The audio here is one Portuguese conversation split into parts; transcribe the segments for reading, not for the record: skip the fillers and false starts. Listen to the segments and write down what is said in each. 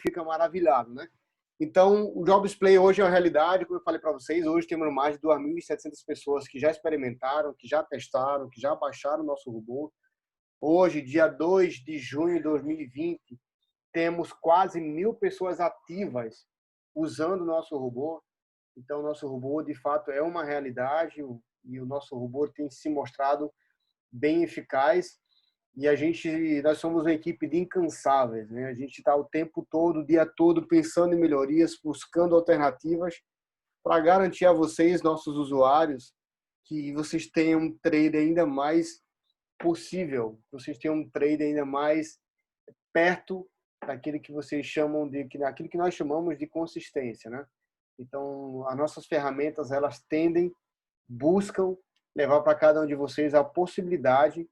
fica maravilhado, né? Então, o Jobs Play hoje é uma realidade, como eu falei para vocês, hoje temos mais de 2.700 pessoas que já experimentaram, que já testaram, que já baixaram o nosso robô. Hoje, dia 2 de junho de 2020, temos quase 1.000 pessoas ativas usando o nosso robô. Então, o nosso robô, de fato, é uma realidade e o nosso robô tem se mostrado bem eficaz. E nós somos uma equipe de incansáveis, né? A gente está o tempo todo, o dia todo, pensando em melhorias, buscando alternativas para garantir a vocês, nossos usuários, que vocês tenham um trade ainda mais possível, que vocês tenham um trade ainda mais perto daquilo que vocês chamam daquilo que nós chamamos de consistência, né? Então, as nossas ferramentas, elas buscam levar para cada um de vocês a possibilidade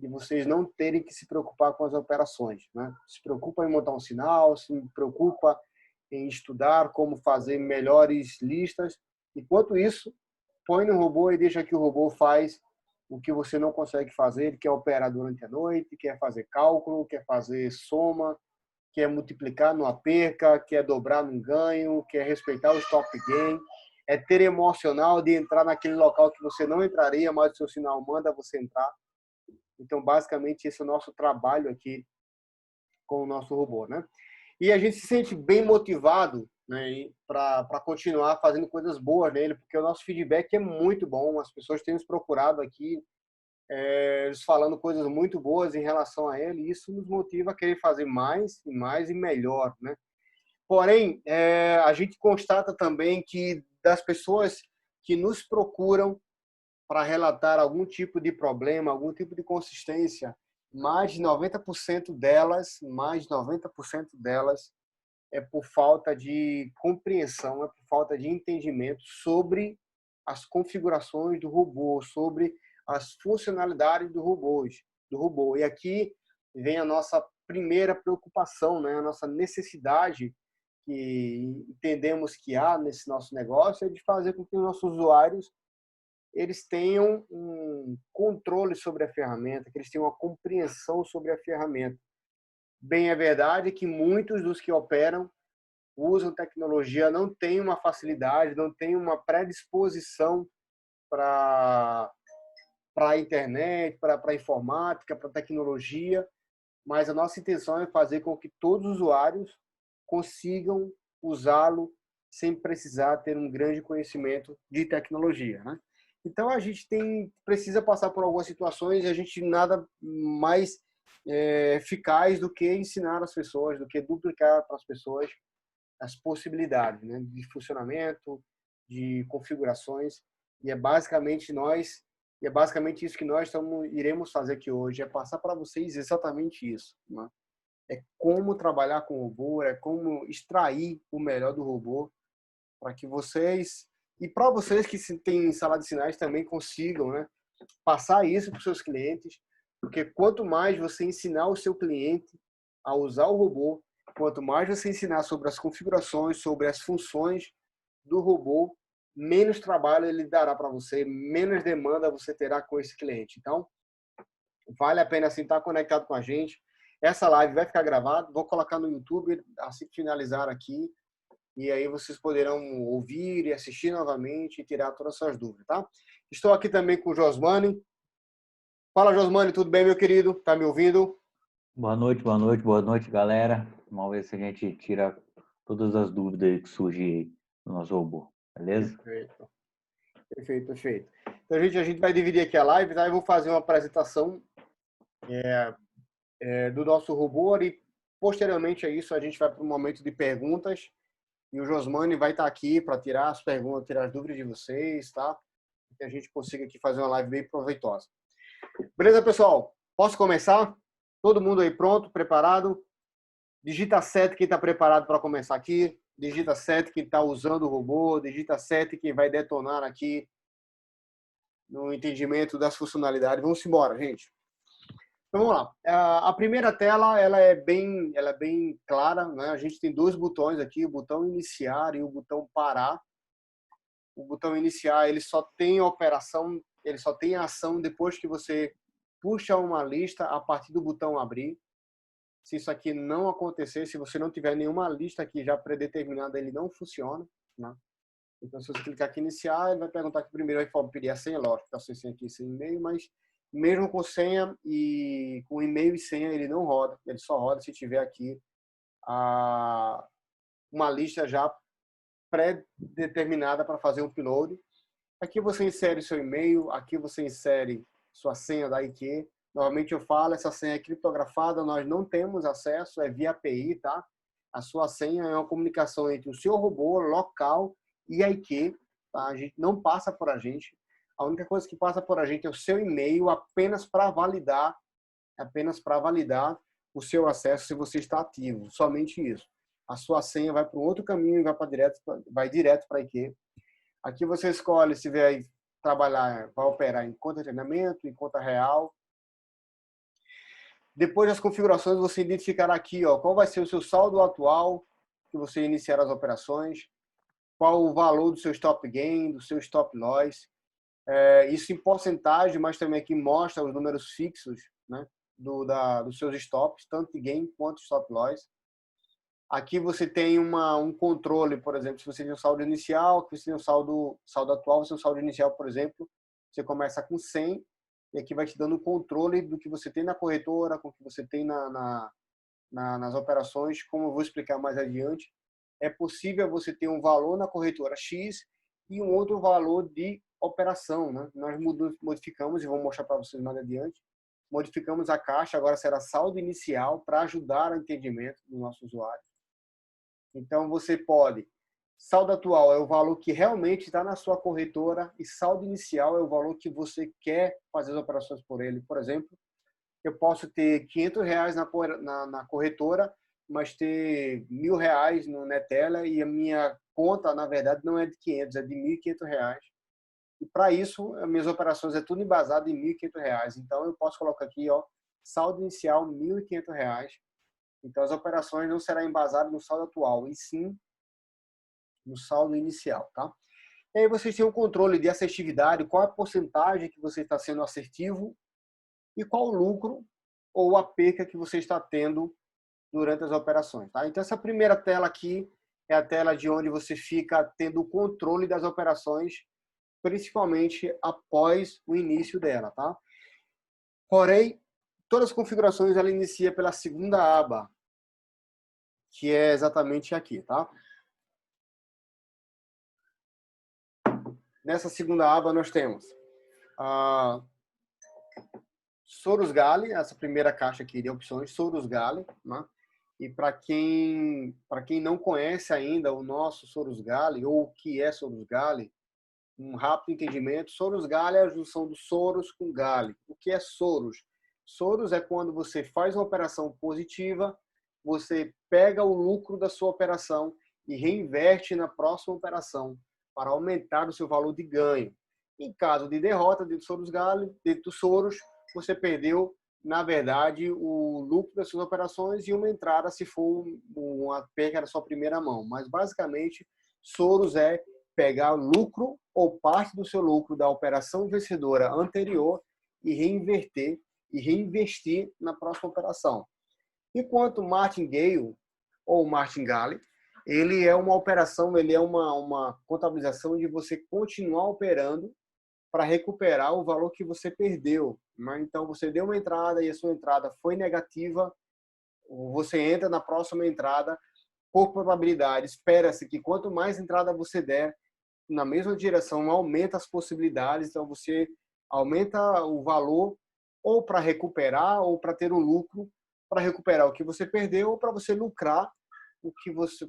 de vocês não terem que se preocupar com as operações, né? Se preocupa em montar um sinal, se preocupa em estudar como fazer melhores listas. Enquanto isso, põe no robô e deixa que o robô faz o que você não consegue fazer. Ele quer operar durante a noite, quer fazer cálculo, quer fazer soma, quer multiplicar numa perca, quer dobrar num ganho, quer respeitar o stop gain. É ter emocional de entrar naquele local que você não entraria, mas o seu sinal manda você entrar. Então, basicamente, esse é o nosso trabalho aqui com o nosso robô, né? E a gente se sente bem motivado, né, para continuar fazendo coisas boas nele, porque o nosso feedback é muito bom. As pessoas têm nos procurado aqui, eles falando coisas muito boas em relação a ele, e isso nos motiva a querer fazer mais e mais e melhor, né? Porém, a gente constata também que das pessoas que nos procuram para relatar algum tipo de problema, algum tipo de consistência, mais de 90% delas é por falta de compreensão, é por falta de entendimento sobre as configurações do robô, sobre as funcionalidades do robô. E aqui vem a nossa primeira preocupação, né? A nossa necessidade que entendemos que há nesse nosso negócio é de fazer com que os nossos usuários eles tenham um controle sobre a ferramenta, que eles tenham uma compreensão sobre a ferramenta. Bem, é verdade que muitos dos que operam usam tecnologia, não têm uma facilidade, não têm uma predisposição para a internet, para a informática, para a tecnologia, mas a nossa intenção é fazer com que todos os usuários consigam usá-lo sem precisar ter um grande conhecimento de tecnologia, né? Então a gente precisa passar por algumas situações e a gente nada mais eficaz do que ensinar as pessoas, do que duplicar para as pessoas as possibilidades, né, de funcionamento, de configurações. E é basicamente isso que nós iremos fazer aqui hoje, é passar para vocês exatamente isso, né? É como trabalhar com o robô, é como extrair o melhor do robô para que vocês, e para vocês que têm sala de sinais também consigam, né, passar isso para os seus clientes, porque quanto mais você ensinar o seu cliente a usar o robô, quanto mais você ensinar sobre as configurações, sobre as funções do robô, menos trabalho ele dará para você, menos demanda você terá com esse cliente. Então, vale a pena assim estar conectado com a gente. Essa live vai ficar gravada, vou colocar no YouTube assim que finalizar aqui, e aí vocês poderão ouvir e assistir novamente e tirar todas as suas dúvidas, tá? Estou aqui também com o Josmani. Fala, Josmani, tudo bem, meu querido? Tá me ouvindo? Boa noite, galera. Vamos ver se a gente tira todas as dúvidas que surgem aí no nosso robô, beleza? Perfeito. Então, a gente vai dividir aqui a live, tá? Eu vou fazer uma apresentação do nosso robô e, posteriormente a isso, a gente vai para um momento de perguntas e o Josmani vai estar aqui para tirar as perguntas, tirar as dúvidas de vocês, tá? Que a gente consiga aqui fazer uma live bem proveitosa. Beleza, pessoal? Posso começar? Todo mundo aí pronto, preparado? Digita 7 quem está preparado para começar aqui. Digita 7 quem está usando o robô. Digita 7 quem vai detonar aqui no entendimento das funcionalidades. Vamos embora, gente. Então, vamos lá. A primeira tela ela é bem clara, né? A gente tem dois botões aqui, o botão iniciar e o botão parar. O botão iniciar ele só tem operação, ele só tem ação depois que você puxa uma lista a partir do botão abrir. Se isso aqui não acontecer, se você não tiver nenhuma lista aqui já predeterminada, ele não funciona, né? Então, se você clicar aqui em iniciar, ele vai perguntar que primeiro vai pedir a senha, lógico, está sem senha aqui, sem e-mail, mas mesmo com senha e com e-mail e senha, ele não roda. Ele só roda se tiver aqui uma lista já pré-determinada para fazer o upload. Aqui você insere seu e-mail, aqui você insere sua senha da IQ. Normalmente eu falo, essa senha é criptografada, nós não temos acesso, é via API, tá? A sua senha é uma comunicação entre o seu robô local e a IQ, tá? A gente não passa por a gente. A única coisa que passa por a gente é o seu e-mail apenas para validar o seu acesso se você está ativo, somente isso. A sua senha vai para um outro caminho e vai direto para a IQ. Aqui você escolhe se vai trabalhar, vai operar em conta de treinamento, em conta real. Depois das configurações, você identificará aqui qual vai ser o seu saldo atual que você iniciar as operações, qual o valor do seu stop gain, do seu stop loss. Isso em porcentagem, mas também aqui mostra os números fixos, né, dos seus stops, tanto de gain quanto stop loss. Aqui você tem um controle, por exemplo, se você tem um saldo inicial, se você tem um saldo atual, se tem um saldo inicial, por exemplo, você começa com 100, e aqui vai te dando o controle do que você tem na corretora, com o que você tem nas operações, como eu vou explicar mais adiante. É possível você ter um valor na corretora X e um outro valor de operação, né? Nós modificamos, e vou mostrar para vocês mais adiante, modificamos a caixa, agora será saldo inicial para ajudar o entendimento do nosso usuário. Então, você pode... Saldo atual é o valor que realmente está na sua corretora e saldo inicial é o valor que você quer fazer as operações por ele. Por exemplo, eu posso ter R$500 na corretora, mas ter R$1.000 no Neteller e a minha conta, na verdade, não é de 500, é de R$1.500. E para isso, as minhas operações é tudo embasado em R$1.500. Então, eu posso colocar aqui, saldo inicial R$1.500. Então, as operações não serão embasadas no saldo atual, e sim no saldo inicial, tá? E aí vocês têm um controle de assertividade, qual a porcentagem que você está sendo assertivo e qual o lucro ou a perca que você está tendo durante as operações, tá? Então, essa primeira tela aqui é a tela de onde você fica tendo o controle das operações, principalmente após o início dela, tá? Porém, todas as configurações ela inicia pela segunda aba, que é exatamente aqui, tá? Nessa segunda aba nós temos Sorus Gale, essa primeira caixa aqui de opções, Sorus Gale, né? E para quem não conhece ainda o nosso Sorus Gale, ou o que é Sorus Gale, um rápido entendimento, Sorus Gale é a junção do Soros com Gale. O que é Soros? Soros é quando você faz uma operação positiva, você pega o lucro da sua operação e reinverte na próxima operação para aumentar o seu valor de ganho. Em caso de derrota dentro do Sorus Gale, dentro do Soros, você perdeu, na verdade, o lucro das suas operações e uma entrada se for uma perca da sua primeira mão. Mas, basicamente, Soros é pegar lucro ou parte do seu lucro da operação vencedora anterior e reinvestir na próxima operação. Enquanto Martingale ou Martingale, ele é uma operação, ele é uma contabilização de você continuar operando para recuperar o valor que você perdeu. Então, você deu uma entrada e a sua entrada foi negativa, você entra na próxima entrada, por probabilidade, espera-se que quanto mais entrada você der, na mesma direção, aumenta as possibilidades, então você aumenta o valor ou para recuperar ou para ter um lucro, para recuperar o que você perdeu ou para você lucrar o que você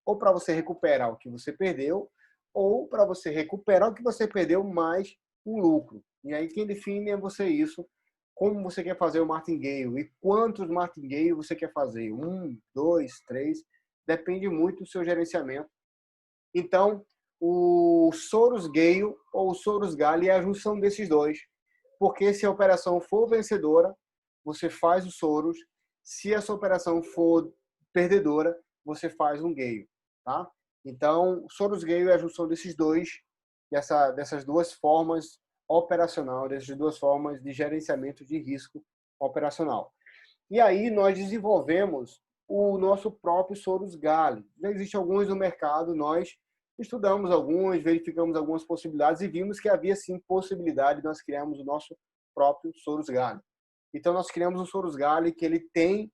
ou para você recuperar o que você perdeu ou para você recuperar o que você perdeu mais um lucro. E aí quem define é você isso, como você quer fazer o martingale e quantos martingale você quer fazer, 1, 2, 3, depende muito do seu gerenciamento. Então, o Sorus Gale ou o Sorus Gale é a junção desses dois, porque se a operação for vencedora, você faz o Sorus, se a sua operação for perdedora, você faz um Gale, tá? Então, o Sorus Gale é a junção desses dois, dessas duas formas operacional, dessas duas formas de gerenciamento de risco operacional. E aí nós desenvolvemos o nosso próprio Soros Gali. Já existem alguns no mercado, nós estudamos alguns, verificamos algumas possibilidades e vimos que havia sim possibilidade de nós criarmos o nosso próprio Soros Gali. Então nós criamos o Soros Gali, que ele tem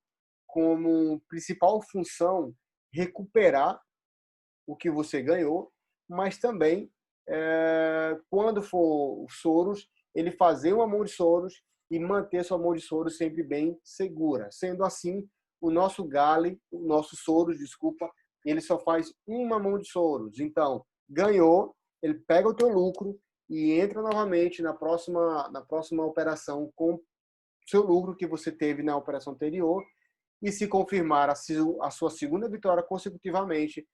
como principal função recuperar o que você ganhou, mas também, quando for o Soros, ele fazer uma mão de Soros e manter sua mão de Soros sempre bem segura. Sendo assim, o nosso Gali, o nosso Soros, desculpa, ele só faz uma mão de Soros. Então, ganhou, ele pega o teu lucro e entra novamente na próxima operação com o seu lucro que você teve na operação anterior. E se confirmar a sua segunda vitória consecutivamente,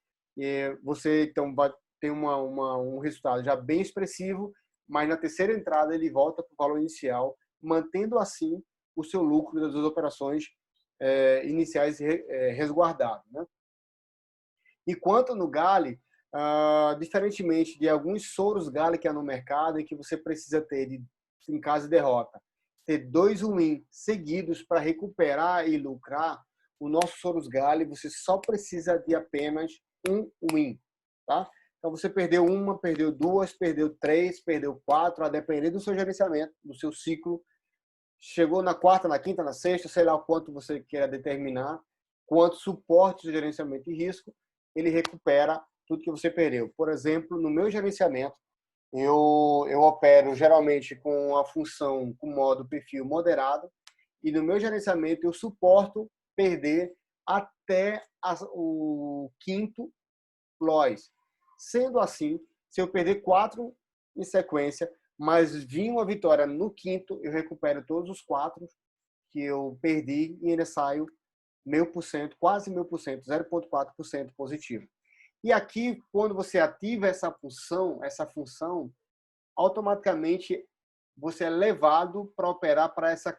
você então vai ter um resultado já bem expressivo, mas na terceira entrada ele volta para o valor inicial, mantendo assim o seu lucro das duas operações iniciais resguardado, né? E quanto no Gali, diferentemente de alguns Soros Gali que há no mercado, em que você precisa ter, em caso de derrota, ter 2 win seguidos para recuperar e lucrar, o nosso Soros Gali você só precisa de apenas um win, tá? Então você perdeu uma, perdeu duas, perdeu três, perdeu quatro, a depender do seu gerenciamento, do seu ciclo. Chegou na quarta, na quinta, na sexta, sei lá o quanto você queira determinar, quanto suporte de gerenciamento de risco, ele recupera tudo que você perdeu. Por exemplo, no meu gerenciamento, eu opero geralmente com a função, com modo perfil moderado, e no meu gerenciamento eu suporto perder até o quinto loss. Sendo assim, se eu perder 4 em sequência, mas vir uma vitória no quinto, eu recupero todos os 4 que eu perdi e ainda saio 0,5%, quase 0,5%, 0,4% positivo. E aqui, quando você ativa essa função, automaticamente você é levado para operar para essa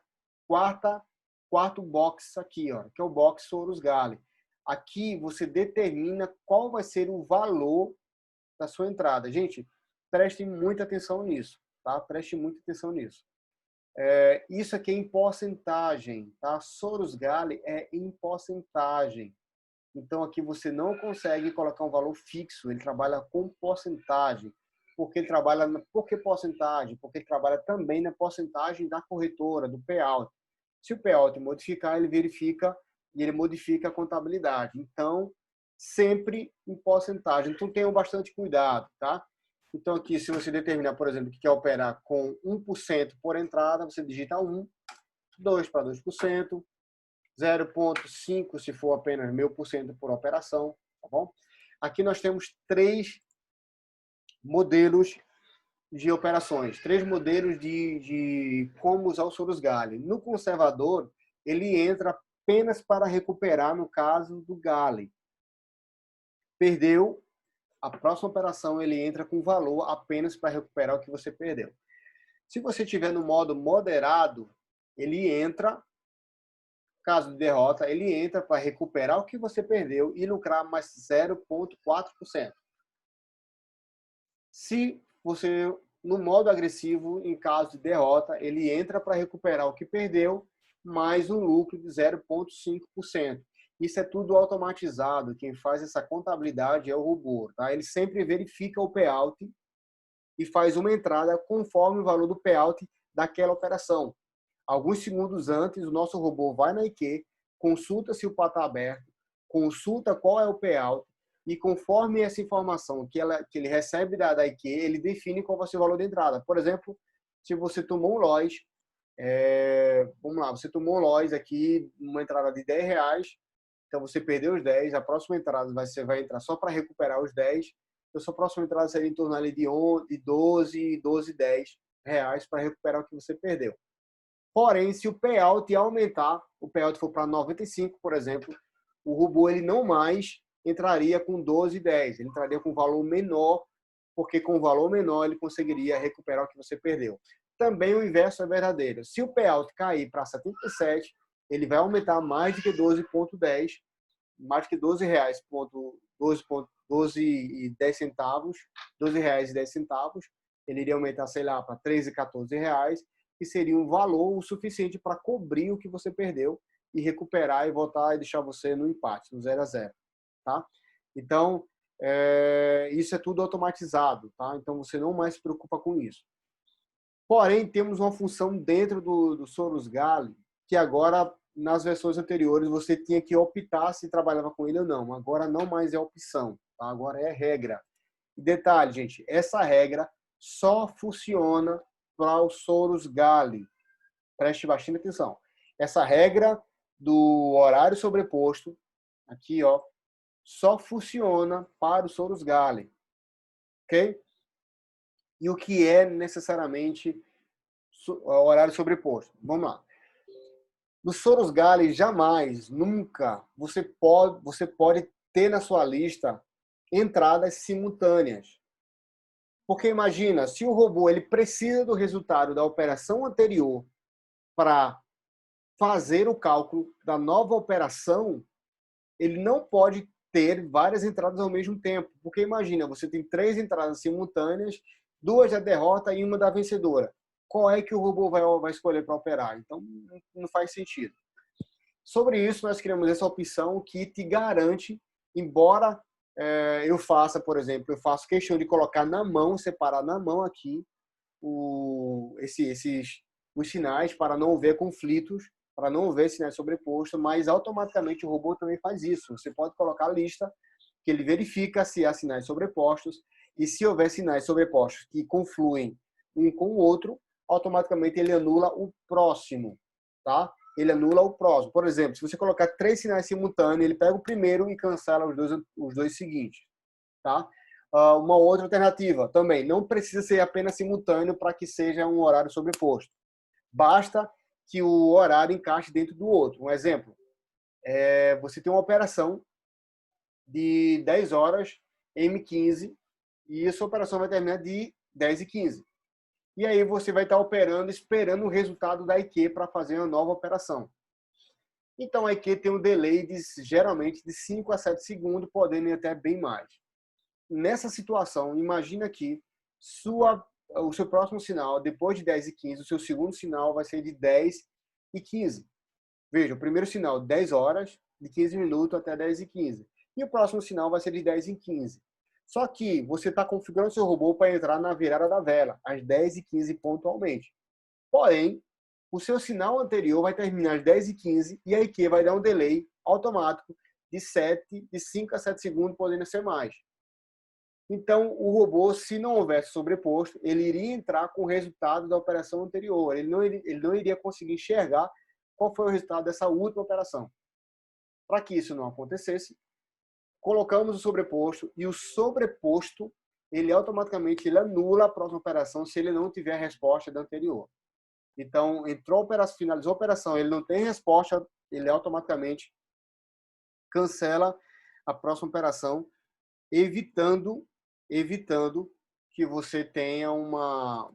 quarto box aqui, ó, que é o box Soros Gali. Aqui você determina qual vai ser o valor da sua entrada. Gente, preste muita atenção nisso, tá? Preste muita atenção nisso. Isso aqui é em porcentagem, tá? Soros Gali é em porcentagem. Então, aqui você não consegue colocar um valor fixo, ele trabalha com porcentagem. Por que porcentagem? Porque ele trabalha também na porcentagem da corretora, do payout. Se o payout modificar, ele verifica e ele modifica a contabilidade. Então, sempre em porcentagem. Então, tenham bastante cuidado, tá? Então, aqui, se você determinar, por exemplo, que quer operar com 1% por entrada, você digita 1, 2 para 2%, 0,5 se for apenas 0,5% por operação, tá bom? Aqui nós temos 3 modelos de operações, 3 modelos de como usar o Soros Gali. No conservador, ele entra apenas para recuperar, no caso do Gali. Perdeu, a próxima operação ele entra com valor apenas para recuperar o que você perdeu. Se você estiver no modo moderado, ele entra, caso de derrota, ele entra para recuperar o que você perdeu e lucrar mais 0,4%. Se você, no modo agressivo, em caso de derrota, ele entra para recuperar o que perdeu, mais um lucro de 0,5%. Isso é tudo automatizado. Quem faz essa contabilidade é o robô, tá? Ele sempre verifica o payout e faz uma entrada conforme o valor do payout daquela operação. Alguns segundos antes, o nosso robô vai na IQ, consulta se o par está aberto, consulta qual é o payout e conforme essa informação que ele recebe da IQ, ele define qual vai ser o valor de entrada. Por exemplo, se você tomou um loss, vamos lá, você tomou um loss aqui, uma entrada de R$10, então você perdeu os 10, a próxima entrada você vai entrar só para recuperar os 10, então sua próxima entrada seria em torno ali de 12, 10 reais para recuperar o que você perdeu. Porém, se o payout aumentar, o payout for para 95, por exemplo, o robô ele não mais entraria com 12,10, ele entraria com valor menor, porque com valor menor ele conseguiria recuperar o que você perdeu. Também o inverso é verdadeiro. Se o payout cair para 77, ele vai aumentar mais do que 12,10, mais do que 12 reais, 12 e 10 centavos, 12 reais e 10 centavos, ele iria aumentar, sei lá, para 13, 14 reais, que seria um valor o suficiente para cobrir o que você perdeu e recuperar e voltar e deixar você no empate, no 0-0, tá? Então, isso é tudo automatizado, tá? Então, você não mais se preocupa com isso. Porém, temos uma função dentro do Sorus Galley, que agora, nas versões anteriores, você tinha que optar se trabalhava com ele ou não. Agora não mais é opção, tá? Agora é regra. E detalhe, gente, essa regra só funciona para o Sorus Galley. Preste bastante atenção. Essa regra do horário sobreposto, aqui, ó, só funciona para o Sorus Galley, ok? E o que é necessariamente horário sobreposto? Vamos lá. No Sorus Galley, jamais, nunca, você pode ter na sua lista entradas simultâneas. Porque imagina, se o robô ele precisa do resultado da operação anterior para fazer o cálculo da nova operação, ele não pode ter várias entradas ao mesmo tempo. Porque imagina, você tem 3 entradas simultâneas, 2 da derrota e 1 da vencedora. Qual é que o robô vai escolher para operar? Então, não faz sentido. Sobre isso, nós criamos essa opção que te garante, embora eu faça, por exemplo, eu faço questão de colocar na mão, separar na mão aqui os sinais para não haver conflitos, para não haver sinais sobrepostos, mas automaticamente o robô também faz isso. Você pode colocar a lista que ele verifica se há sinais sobrepostos e se houver sinais sobrepostos que confluem um com o outro, automaticamente ele anula o próximo, tá? Ele anula o próximo. Por exemplo, se você colocar 3 sinais simultâneos, ele pega o primeiro e cancela os dois seguintes, tá? Uma outra alternativa também, não precisa ser apenas simultâneo para que seja um horário sobreposto. Basta que o horário encaixe dentro do outro. Um exemplo, você tem uma operação de 10 horas M15 e essa operação vai terminar de 10h15. E aí você vai estar operando, esperando o resultado da IQ para fazer uma nova operação. Então a IQ tem um delay geralmente de 5 a 7 segundos, podendo ir até bem mais. Nessa situação, imagina que o seu próximo sinal, depois de 10h15, o seu segundo sinal vai ser de 10h15. Veja, o primeiro sinal, 10 horas, de 15 minutos até 10h15. E o próximo sinal vai ser de 10h15. Só que você está configurando seu robô para entrar na virada da vela, às 10h15 pontualmente. Porém, o seu sinal anterior vai terminar às 10h15 e a IQ vai dar um delay automático de 5 a 7 segundos, podendo ser mais. Então, o robô, se não houvesse sobreposto, ele iria entrar com o resultado da operação anterior. Ele não iria conseguir enxergar qual foi o resultado dessa última operação. Para que isso não acontecesse, colocamos o sobreposto e o sobreposto, ele automaticamente anula a próxima operação se ele não tiver a resposta da anterior. Então, finalizou a operação, ele não tem resposta, ele automaticamente cancela a próxima operação, evitando que você tenha uma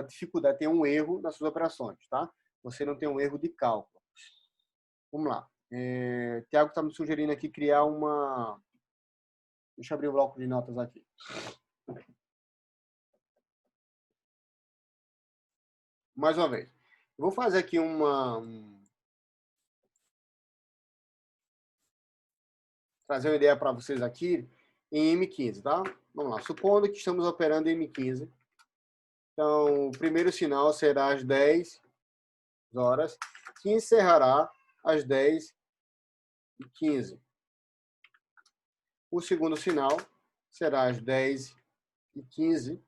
dificuldade, tenha um erro nas suas operações, tá? Você não tem um erro de cálculo. Vamos lá. Tiago está me sugerindo aqui criar uma... Deixa eu abrir o bloco de notas aqui. Mais uma vez. Eu vou fazer aqui trazer uma ideia para vocês aqui em M15, tá? Vamos lá. Supondo que estamos operando em M15. Então, o primeiro sinal será às 10 horas, que encerrará às 10h15. O segundo sinal será às 10h15,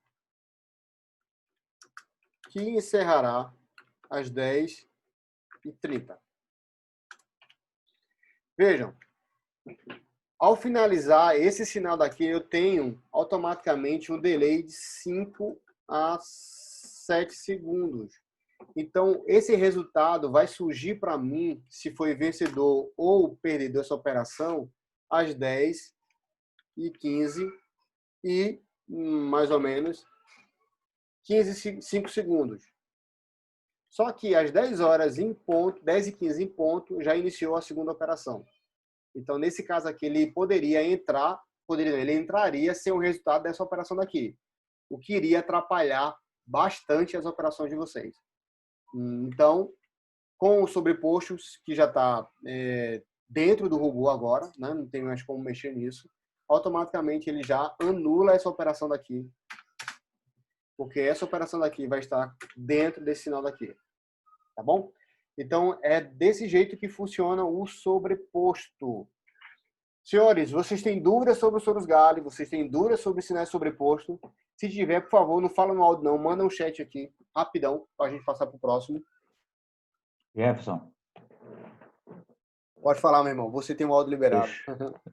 que encerrará às 10h30. Vejam, ao finalizar esse sinal daqui, eu tenho automaticamente um delay de 5 a 7 segundos. Então, esse resultado vai surgir para mim, se foi vencedor ou perdedor essa operação, às 10h15 e mais ou menos 5 segundos. Só que às 10 horas em ponto, 10h15 em ponto, já iniciou a segunda operação. Então, nesse caso aqui, ele ele entraria sem o resultado dessa operação daqui, o que iria atrapalhar bastante as operações de vocês. Então, com o sobreposto, que já está dentro do robô agora, né? Não tem mais como mexer nisso, automaticamente ele já anula essa operação daqui, porque essa operação daqui vai estar dentro desse sinal daqui, tá bom? Então, é desse jeito que funciona o sobreposto. Senhores, vocês têm dúvidas sobre o Sorus Gali? Vocês têm dúvidas sobre sinais sobreposto? Se tiver, por favor, não fala no áudio não, manda um chat aqui, rapidão, para a gente passar para o próximo. Jefferson, Pode falar, meu irmão, você tem o áudio liberado.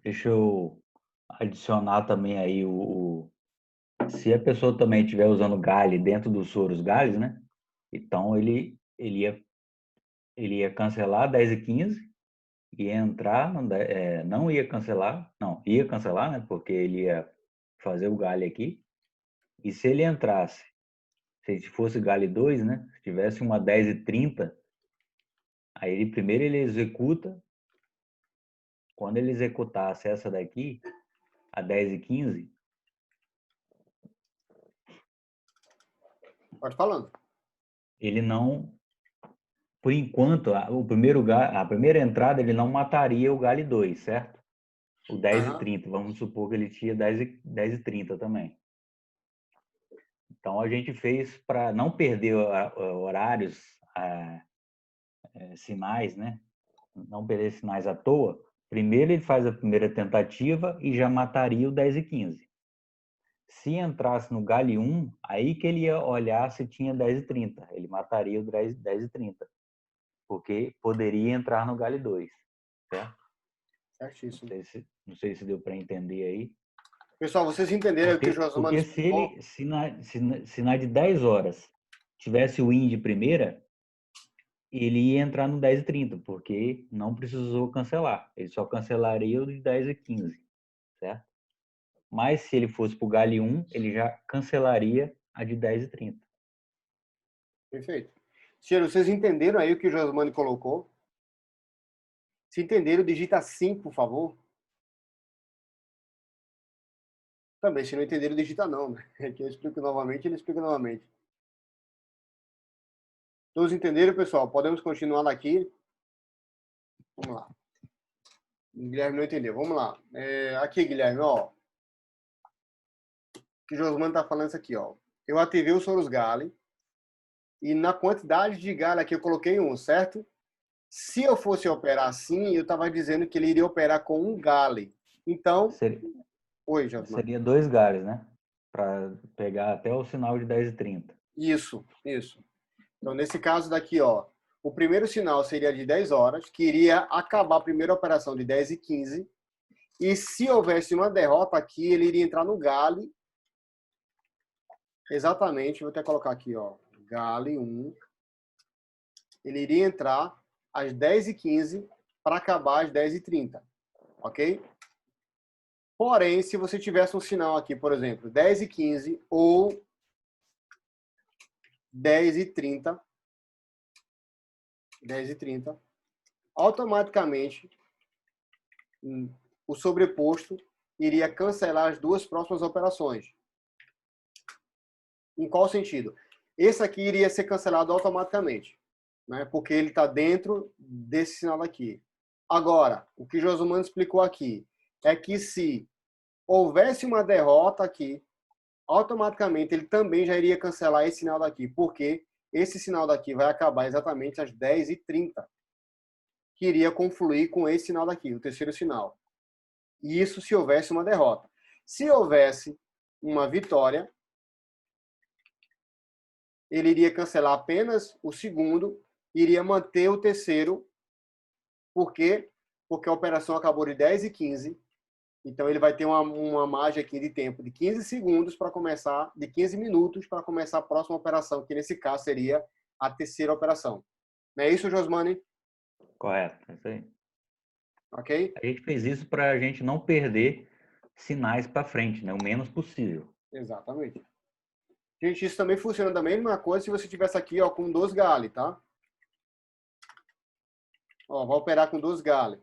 deixa eu adicionar também aí se a pessoa também estiver usando Gali dentro dos Sorus Gali, né? Então ele ia cancelar 10 e 15 ia entrar, não ia cancelar, não, ia cancelar, né? Porque ele ia fazer o Gali aqui. E se ele entrasse, se fosse Gali 2, né? Se tivesse uma 10 e 30, aí primeiro ele executa. Quando ele executasse essa daqui, a 10 e 15, Pode falando. ele não, por enquanto, a primeira entrada ele não mataria o Gali 2, certo? O 10 e 30, vamos supor que ele tinha 10 e 30 também. Então a gente fez para não perder horários, sinais, né? Não perder sinais à toa. Primeiro ele faz a primeira tentativa e já mataria o 10 e 15. Se entrasse no Gali 1, aí que ele ia olhar se tinha 10 e 30. Ele mataria o 10 e 30. Porque poderia entrar no Gali 2. Certo? Certíssimo. Não sei se deu para entender aí. Pessoal, vocês entenderam o que o Josimano Porque explicou? se na de 10 horas tivesse o win de primeira, ele ia entrar no 10 e 30, porque não precisou cancelar. Ele só cancelaria o de 10 e 15, certo? Mas se ele fosse para o Gali 1, ele já cancelaria a de 10 e 30. Perfeito. Cheiro, vocês entenderam aí o que o Josimano colocou? Se entenderam, digita 5, por favor. Também, se não entenderam, digita não, né? Que eu explico novamente, ele explica novamente. Todos entenderam, pessoal? Podemos continuar daqui? Vamos lá. O Guilherme não entendeu. Vamos lá. Aqui, Guilherme, ó. O que o Josimano tá falando isso aqui, ó. Eu ativei o Sorus Gali e na quantidade de Gali aqui eu coloquei 1, certo? Se eu fosse operar assim, eu estava dizendo que ele iria operar com um Gali. Então, oi, Josimano. Seria 2 Galis, né? Para pegar até o sinal de 10 e 30. Isso. Então, nesse caso daqui, ó, o primeiro sinal seria de 10 horas, que iria acabar a primeira operação de 10 e 15. E se houvesse uma derrota aqui, ele iria entrar no Gali. Exatamente, vou até colocar aqui, ó, Gali 1. Ele iria entrar às 10 e 15 para acabar às 10 e 30. Ok? Porém, se você tivesse um sinal aqui, por exemplo, 10 e 15 ou 10 e 30, automaticamente o sobreposto iria cancelar as duas próximas operações. Em qual sentido? Esse aqui iria ser cancelado automaticamente, né? Porque ele está dentro desse sinal aqui. Agora, o que Josimano explicou aqui é que se houvesse uma derrota aqui, automaticamente ele também já iria cancelar esse sinal daqui, porque esse sinal daqui vai acabar exatamente às 10 e 30, que iria confluir com esse sinal daqui, o terceiro sinal. E isso se houvesse uma derrota. Se houvesse uma vitória, ele iria cancelar apenas o segundo, iria manter o terceiro. Por quê? Porque a operação acabou de 10 e 15. Então, ele vai ter uma margem aqui de tempo de 15 segundos para começar, de 15 minutos para começar a próxima operação, que nesse caso seria a terceira operação. Não é isso, Josmani? Correto, é isso aí. Ok? A gente fez isso para a gente não perder sinais para frente, né? O menos possível. Exatamente. Gente, isso também funciona da mesma coisa se você tivesse aqui, ó, com 2 Gali, tá? Ó, vai operar com 2 Gali.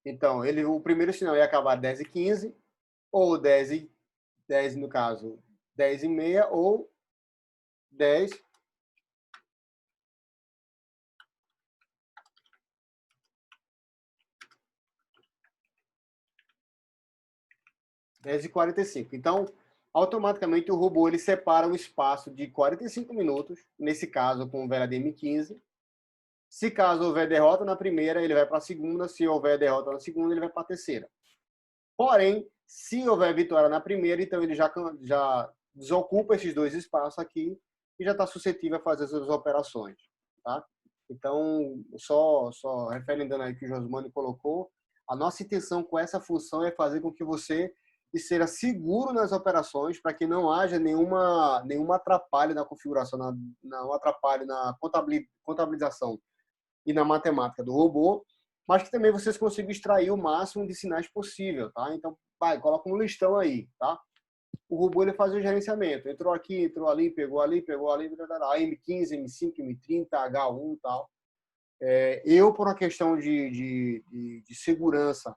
Então, o primeiro sinal ia acabar 10 e 15, ou 10 no caso, 10 e meia, ou 10 10h45. Então, automaticamente o robô ele separa um espaço de 45 minutos, nesse caso com o VLADM 15. Se caso houver derrota na primeira, ele vai para a segunda. Se houver derrota na segunda, ele vai para a terceira. Porém, se houver vitória na primeira, então ele já desocupa esses dois espaços aqui e já está suscetível a fazer suas operações. Tá? Então, só referendando aí que o Josmani colocou, a nossa intenção com essa função é fazer com que você esteja seguro nas operações para que não haja nenhuma atrapalho na configuração, não atrapalho na contabilização e na matemática do robô, mas que também vocês consigam extrair o máximo de sinais possível, tá? Então, coloca um listão aí, tá? O robô ele faz o gerenciamento. Entrou aqui, entrou ali, pegou ali, M15, M5, M30, H1 e tal. Eu, por uma questão de segurança,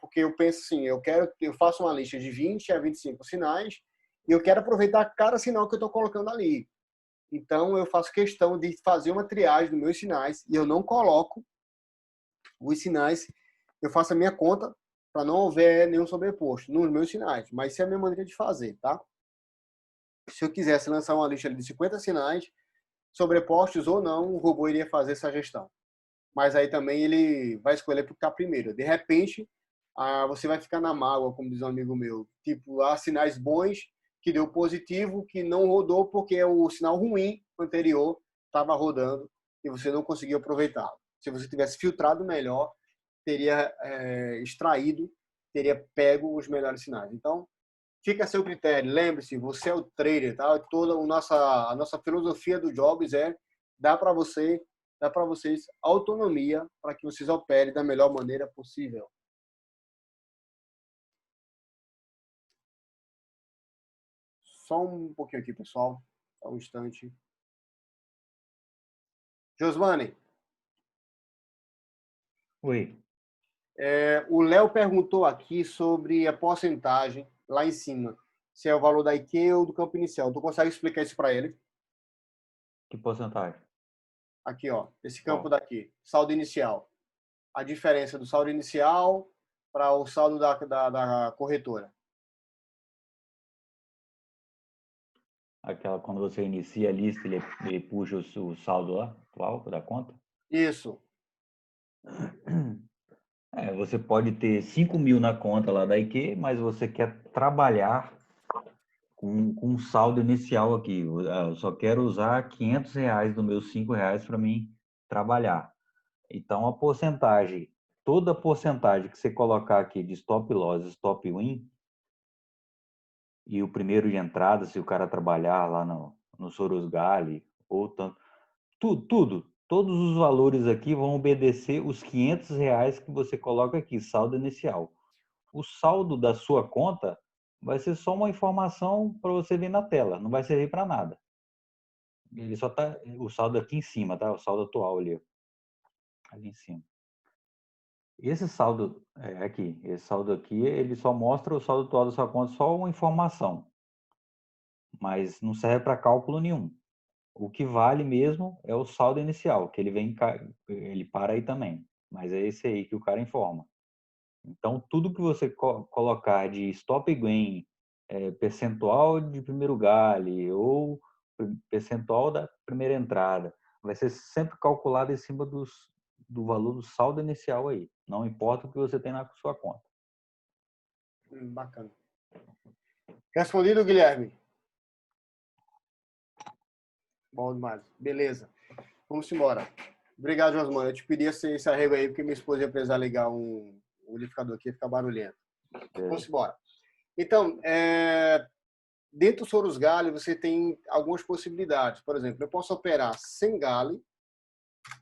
porque eu penso assim, eu faço uma lista de 20 a 25 sinais e eu quero aproveitar cada sinal que eu estou colocando ali. Então, eu faço questão de fazer uma triagem dos meus sinais e eu não coloco os sinais, eu faço a minha conta para não haver nenhum sobreposto nos meus sinais. Mas isso é a minha maneira de fazer, tá? Se eu quisesse lançar uma lista de 50 sinais, sobrepostos ou não, o robô iria fazer essa gestão. Mas aí também ele vai escolher para ficar primeiro. De repente, você vai ficar na mágoa, como diz um amigo meu. Tipo, há sinais bons que deu positivo, que não rodou porque o sinal ruim anterior estava rodando e você não conseguiu aproveitá-lo. Se você tivesse filtrado melhor, teria extraído, teria pego os melhores sinais. Então, fica a seu critério. Lembre-se, você é o trader, tá? A nossa filosofia do Jobs é dar para vocês autonomia para que vocês operem da melhor maneira possível. Só um pouquinho aqui, pessoal. Só um instante. Josvani. Oi. O Léo perguntou aqui sobre a porcentagem lá em cima. Se é o valor da IQ ou do campo inicial. Tu consegue explicar isso para ele? Que porcentagem? Aqui, ó. Esse campo daqui. Saldo inicial. A diferença do saldo inicial para o saldo da corretora. Aquela quando você inicia a lista, ele puxa o saldo lá, atual da conta? Isso. Você pode ter 5 mil na conta lá da IQ, mas você quer trabalhar com um saldo inicial aqui. Eu só quero usar R$ 500 dos meus R$ 5 para mim trabalhar. Então, toda a porcentagem que você colocar aqui de stop loss, stop win, e o primeiro de entrada, se o cara trabalhar lá no Sorosgali, ou tanto, todos os valores aqui vão obedecer os R$ 500 que você coloca aqui, saldo inicial. O saldo da sua conta vai ser só uma informação para você ver na tela, não vai servir para nada. Ele só tá o saldo aqui em cima, tá? O saldo atual ali em cima. Esse saldo aqui, ele só mostra o saldo atual da sua conta, só uma informação, mas não serve para cálculo nenhum. O que vale mesmo é o saldo inicial, que ele para aí também, mas é esse aí que o cara informa. Então, tudo que você colocar de stop gain, percentual de primeiro gale ou percentual da primeira entrada, vai ser sempre calculado em cima do valor do saldo inicial aí. Não importa o que você tem na sua conta. Bacana. Respondido, Guilherme? Bom demais. Beleza. Vamos embora. Obrigado, Josmano. Eu te pedi esse arrego aí, porque minha esposa ia precisar ligar um liquidificador aqui, ia ficar barulhento. Vamos embora. Então, dentro do Soros Gale, você tem algumas possibilidades. Por exemplo, eu posso operar sem Gale,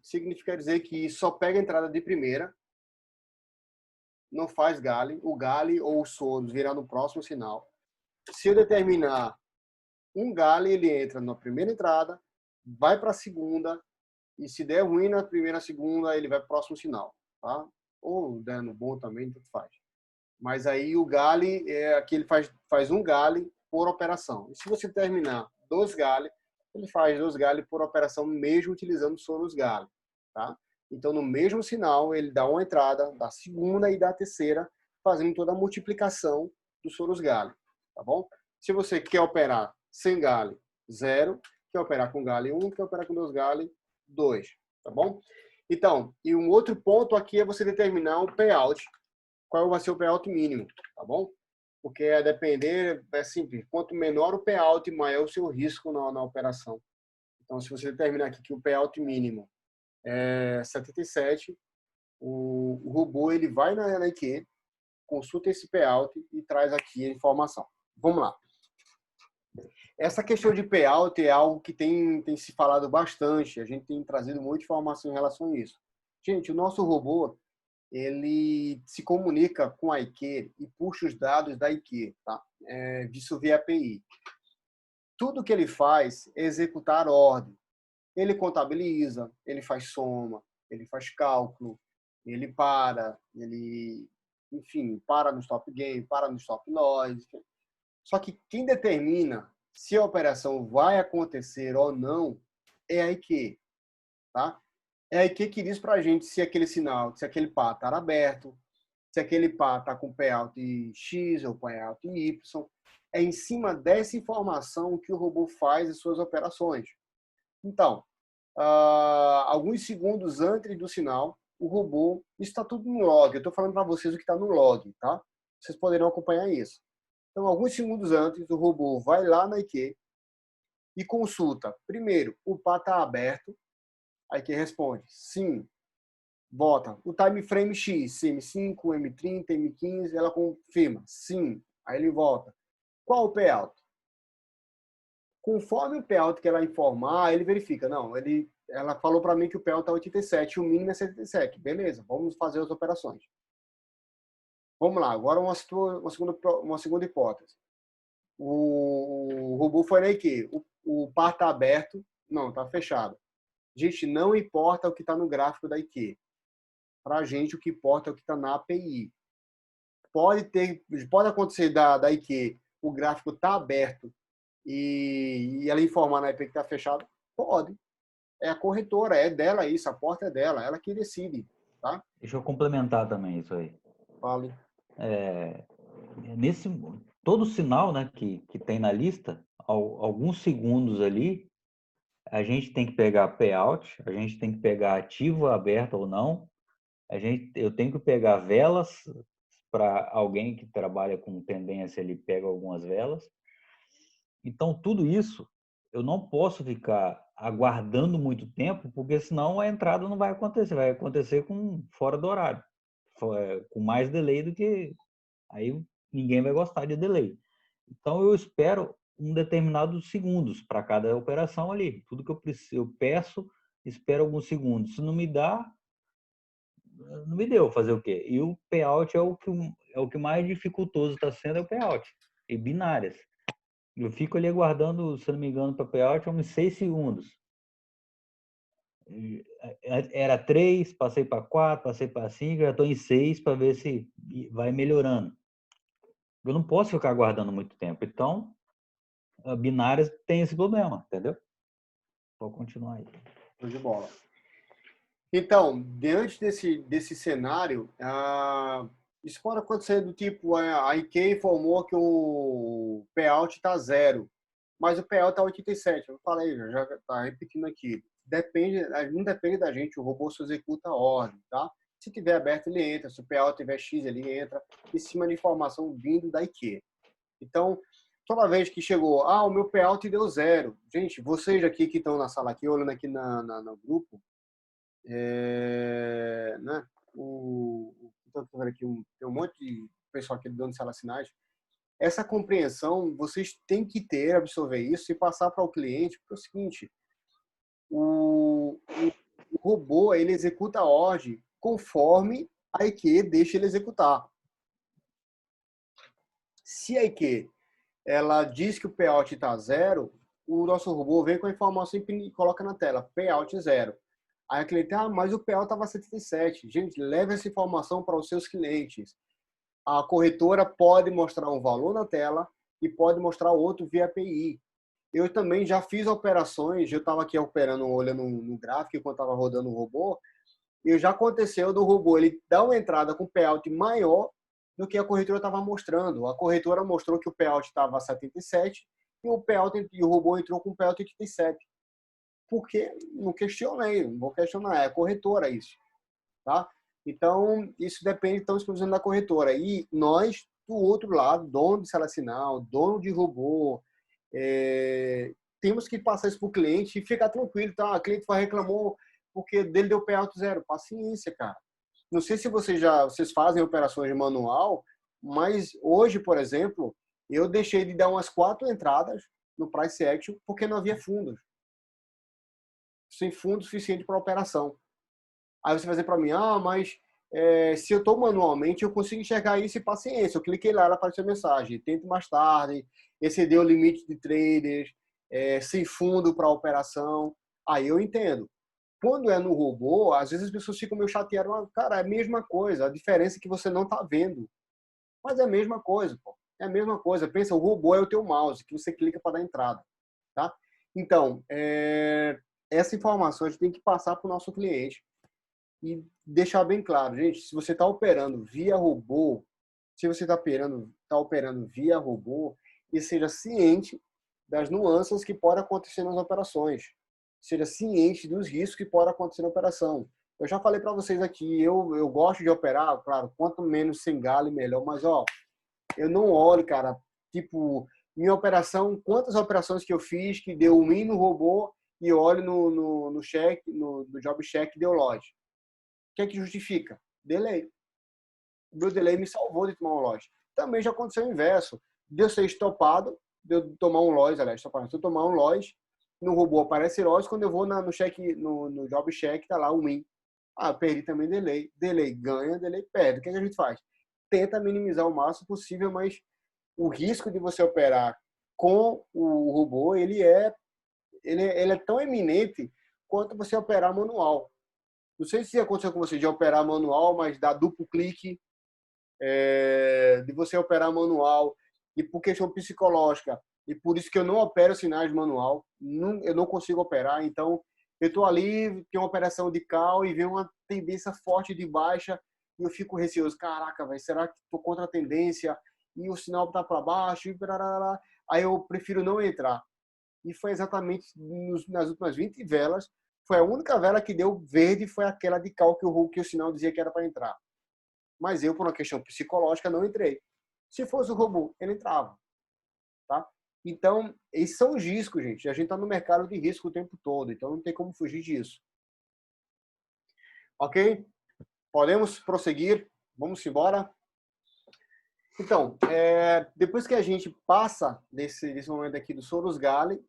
significa dizer que só pega a entrada de primeira, não faz Gale, o Gale ou o Soros virá no próximo sinal. Se eu determinar um Gale, ele entra na primeira entrada, vai para a segunda, e se der ruim na primeira, segunda, ele vai para o próximo sinal, tá? Ou der no bom também, tanto faz. Mas aí o Gale, aqui ele faz um Gale por operação. E se você terminar 2 Gale, ele faz 2 Gale por operação, mesmo utilizando Soros Gale, tá? Então, no mesmo sinal, ele dá uma entrada da segunda e da terceira, fazendo toda a multiplicação dos Soros Gali, tá bom? Se você quer operar sem Gali, 0, quer operar com Gali 1, quer operar com 2 Gali, 2, tá bom? Então, e um outro ponto aqui é você determinar o payout, qual vai ser o payout mínimo, tá bom? Porque a depender, é simples, quanto menor o payout, maior o seu risco na operação. Então, se você determinar aqui que o payout mínimo é 77, o robô ele vai na IQ, consulta esse payout e traz aqui a informação. Vamos lá. Essa questão de payout é algo que tem se falado bastante. A gente tem trazido muita informação em relação a isso. Gente, o nosso robô, ele se comunica com a IQ e puxa os dados da IQ, tá? Disso via API. Tudo que ele faz é executar ordem. Ele contabiliza, ele faz soma, ele faz cálculo, ele enfim, para no stop gain, para no stop loss. Só que quem determina se a operação vai acontecer ou não é a IQ, tá? É a IQ que diz para a gente se aquele sinal, se aquele par está aberto, se aquele par está com payout X ou payout Y. É em cima dessa informação que o robô faz as suas operações. Então, alguns segundos antes do sinal, o robô, isso está tudo no log. Eu estou falando para vocês o que está no log, tá? Vocês poderão acompanhar isso. Então, alguns segundos antes, o robô vai lá na IQ e consulta. Primeiro, o par está aberto. A IQ responde, sim. Bota o time frame X, M5, M30, M15, ela confirma, sim. Aí ele volta. Qual o payout? Conforme o payout que ela informar, ele verifica. Não, ela falou para mim que o payout é 87, o mínimo é 77. Beleza, vamos fazer as operações. Vamos lá, agora uma segunda hipótese. O robô foi na IQ. O par está aberto? Não, está fechado. Gente, não importa o que está no gráfico da IQ. Para a gente, o que importa é o que está na API. Pode acontecer da IQ, o gráfico está aberto e ela informar na API que está fechado? Pode. É a corretora, é dela isso, a porta é dela, ela que decide. Tá? Deixa eu complementar também isso aí. Fale. Todo sinal, né, que tem na lista, alguns segundos ali, a gente tem que pegar payout, a gente tem que pegar ativo aberto ou não, eu tenho que pegar velas, para alguém que trabalha com tendência, ele pega algumas velas. Então, tudo isso, eu não posso ficar aguardando muito tempo, porque senão a entrada não vai acontecer fora do horário, com mais delay do que... Aí ninguém vai gostar de delay. Então, eu espero um determinado segundos para cada operação ali. Tudo que eu preciso, eu peço, espero alguns segundos. Se não me dá, não me deu, fazer o quê? E o payout é o que mais dificultoso está sendo, é o payout. E binárias. Eu fico ali aguardando, se não me engano, para payout uns 6 segundos. Era 3, passei para 4, passei para 5, já estou em 6 para ver se vai melhorando. Eu não posso ficar aguardando muito tempo. Então, binárias tem esse problema, entendeu? Vou continuar aí. Show de bola. Então, diante desse cenário, isso pode acontecer do tipo, a IQ informou que o payout está 0, mas o payout está 87. Eu falei, já está repetindo aqui. Não depende da gente, o robô só executa a ordem, tá? Se tiver aberto, ele entra. Se o payout tiver X, ele entra em cima de informação vindo da IQ. Então, toda vez que chegou, o meu payout deu 0. Gente, vocês aqui que estão na sala aqui, olhando aqui no grupo, né? Aqui, tem um monte de pessoal aqui dando salas sinais. Essa compreensão, vocês têm que absorver isso e passar para o cliente, porque é o seguinte, o robô, ele executa a ordem conforme a IQ deixa ele executar. Se a IQ ela diz que o payout está 0, o nosso robô vem com a informação e coloca na tela, payout 0. Aí o cliente, mas o payout estava 77. Gente, leve essa informação para os seus clientes. A corretora pode mostrar um valor na tela e pode mostrar outro via API. Eu também já fiz operações, eu estava aqui operando, olhando no gráfico, enquanto estava rodando o robô, e já aconteceu do robô, ele dá uma entrada com payout maior do que a corretora estava mostrando. A corretora mostrou que o payout estava 77 e o payout, e o robô entrou com o payout 87. Por quê? Não questionei, não vou questionar, é a corretora isso, tá? Então, isso depende então exclusivamente da corretora. E nós, do outro lado, dono de sala sinal, dono de robô, temos que passar isso para o cliente e ficar tranquilo, tá? O cliente reclamou porque dele deu payout zero. Paciência, cara. Não sei se vocês fazem operações de manual, mas hoje, por exemplo, eu deixei de dar umas 4 entradas no price action porque não havia fundos. Sem fundo suficiente para a operação. Aí você vai dizer para mim, mas se eu estou manualmente, eu consigo enxergar isso e paciência. Eu cliquei lá, ela apareceu a mensagem. Tente mais tarde, excedeu o limite de traders, sem fundo para a operação. Aí eu entendo. Quando é no robô, às vezes as pessoas ficam meio chateadas. Cara, é a mesma coisa. A diferença é que você não está vendo. Mas é a mesma coisa, pô. É a mesma coisa. Pensa, o robô é o teu mouse, que você clica para dar entrada. Tá? Então, essa informação a gente tem que passar para o nosso cliente e deixar bem claro, gente, se você está operando via robô, se você está operando via robô, e seja ciente das nuances que podem acontecer nas operações, seja ciente dos riscos que podem acontecer na operação. Eu já falei para vocês aqui, eu gosto de operar, claro, quanto menos sem galho, melhor, mas eu não olho, cara, tipo, minha operação, quantas operações que eu fiz que deu win no robô e olho no cheque, no job check deu loss. O que é que justifica? Delay. O meu delay me salvou de tomar um loss. Também já aconteceu o inverso. De eu ser estopado, de eu tomar um loss, aliás, se eu tomar um loss, no robô aparece loss, quando eu vou no check, no job check, tá lá o win. Perdi também delay. Delay ganha, delay perde. O que a gente faz? Tenta minimizar o máximo possível, mas o risco de você operar com o robô, ele é tão eminente quanto você operar manual. Não sei se aconteceu com você de operar manual, mas dá duplo clique, de você operar manual, e por questão psicológica, e por isso que eu não opero sinais de manual, eu não consigo operar, então eu estou ali, tem uma operação de call e vem uma tendência forte de baixa, e eu fico receoso, caraca, véio, será que estou contra a tendência, e o sinal está para baixo, e blá. Aí eu prefiro não entrar. E foi exatamente nas últimas 20 velas, foi a única vela que deu verde, foi aquela de cal que o sinal dizia que era para entrar. Mas eu, por uma questão psicológica, não entrei. Se fosse o robô, ele entrava. Tá? Então, esses são os riscos, gente. A gente está no mercado de risco o tempo todo, então não tem como fugir disso. Ok? Podemos prosseguir? Vamos embora? Então, depois que a gente passa desse momento aqui do Soros Gale,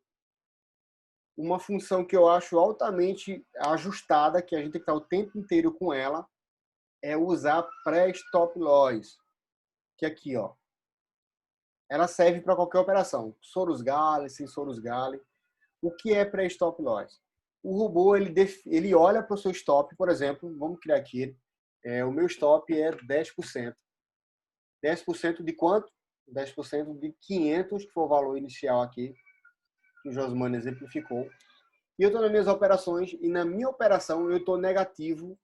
uma função que eu acho altamente ajustada, que a gente tem que estar o tempo inteiro com ela, é usar pré-stop loss, que aqui, ela serve para qualquer operação, Soros Gale, sem Soros Gale. O que é pré-stop loss? O robô, ele olha para o seu stop, por exemplo, vamos criar aqui, o meu stop é 10%. 10% de quanto? 10% de 500, que foi o valor inicial aqui, que o Josmano exemplificou. E eu estou nas minhas operações, e na minha operação eu estou negativo.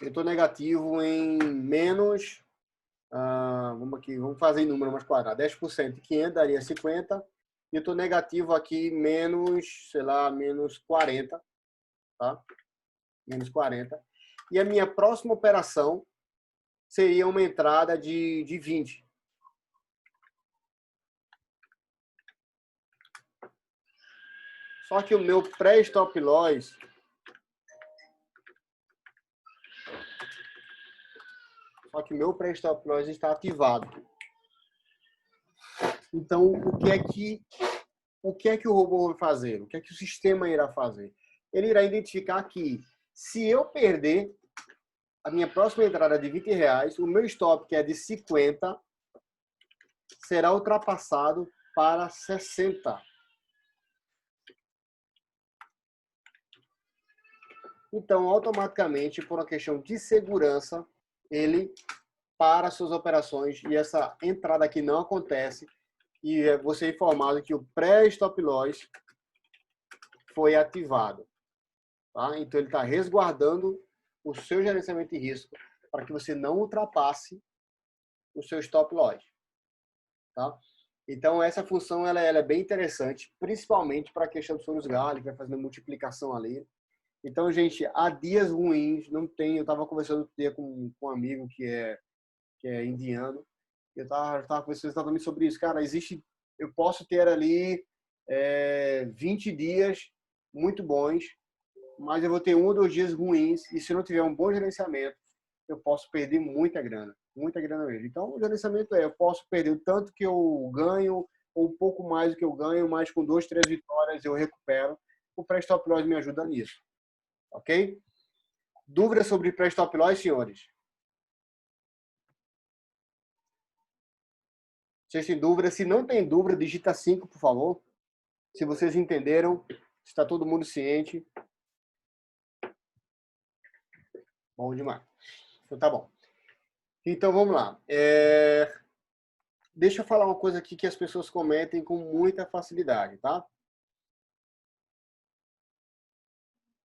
Eu estou negativo em menos, vamos fazer em número mais quadrado, 10% de 500 daria 50, e eu estou negativo aqui menos, sei lá, menos 40, tá? Menos 40. E a minha próxima operação seria uma entrada de 20. Só que o meu pré-stop loss está ativado. Então, o que é que o robô vai fazer? O que é que o sistema irá fazer? Ele irá identificar que se eu perder a minha próxima entrada de R$20, o meu stop, que é de 50, será ultrapassado para 60. Então, automaticamente, por uma questão de segurança, ele para suas operações e essa entrada aqui não acontece e você é informado que o pré-stop loss foi ativado. Tá? Então, ele está resguardando o seu gerenciamento de risco para que você não ultrapasse o seu stop loss, tá? Então, essa função ela é bem interessante, principalmente para a questão dos furos Gale, que vai fazendo multiplicação ali. Então, gente, há dias ruins, não tem. Eu estava conversando outro dia com um amigo que é indiano, eu estava conversando exatamente sobre isso. Cara, eu posso ter ali 20 dias muito bons, mas eu vou ter 1 ou 2 dias ruins, e se eu não tiver um bom gerenciamento, eu posso perder muita grana mesmo. Então, o gerenciamento eu posso perder o tanto que eu ganho, ou um pouco mais do que eu ganho, mas com 2, 3 vitórias eu recupero. O pré-stop loss me ajuda nisso, ok? Dúvidas sobre pré-stop loss, senhores? Vocês têm dúvida? Se não tem dúvida, digita 5, por favor. Se vocês entenderam, está todo mundo ciente. Bom demais. Então, tá bom. Então, vamos lá. Deixa eu falar uma coisa aqui que as pessoas cometem com muita facilidade, tá?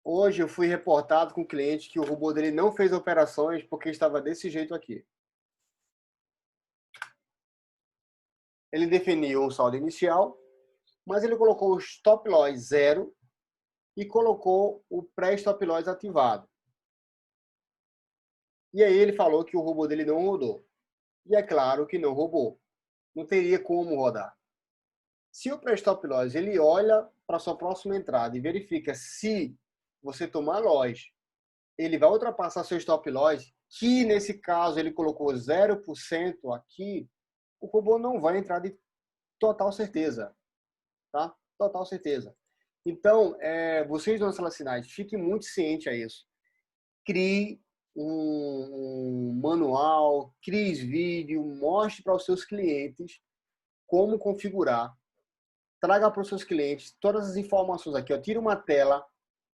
Hoje eu fui reportado com um cliente que o robô dele não fez operações porque estava desse jeito aqui. Ele definiu um saldo inicial, mas ele colocou o stop loss 0 e colocou o pré-stop loss ativado. E aí ele falou que o robô dele não rodou. E é claro que não roubou. Não teria como rodar. Se o pré-stop loss ele olha para sua próxima entrada e verifica se você tomar loss, ele vai ultrapassar seu stop loss, que nesse caso ele colocou 0% aqui, o robô não vai entrar de total certeza, tá? Total certeza. Então, vocês donos relacionais, fiquem muito cientes a isso. Crie um manual, crie vídeo, mostre para os seus clientes como configurar. Traga para os seus clientes todas as informações aqui. Ó. Tira uma tela,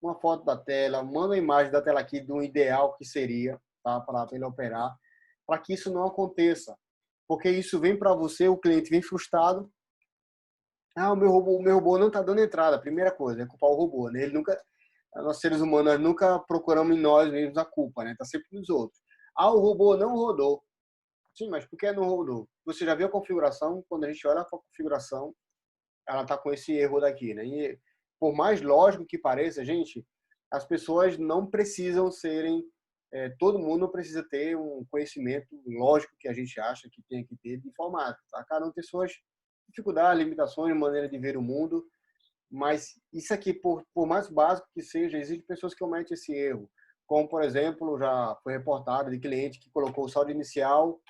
uma foto da tela, manda a imagem da tela aqui do ideal que seria, tá? Para ele operar, para que isso não aconteça. Porque isso vem para você, o cliente vem frustrado. Ah, o meu robô não está dando entrada. Primeira coisa, é culpar o robô, né? Nós seres humanos, nunca procuramos em nós mesmos a culpa, né? Tá sempre nos outros. Ah, o robô não rodou. Sim, mas por que não rodou? Você já viu a configuração? Quando a gente olha a configuração, ela tá com esse erro daqui, né? E por mais lógico que pareça, gente, as pessoas não precisam serem, todo mundo não precisa ter um conhecimento lógico que a gente acha que tem que ter de informática, tá? Cada um tem suas dificuldades, limitações, maneira de ver o mundo, mas isso aqui, por mais básico que seja, existem pessoas que cometem esse erro, como, por exemplo, já foi reportado de cliente que colocou o saldo inicial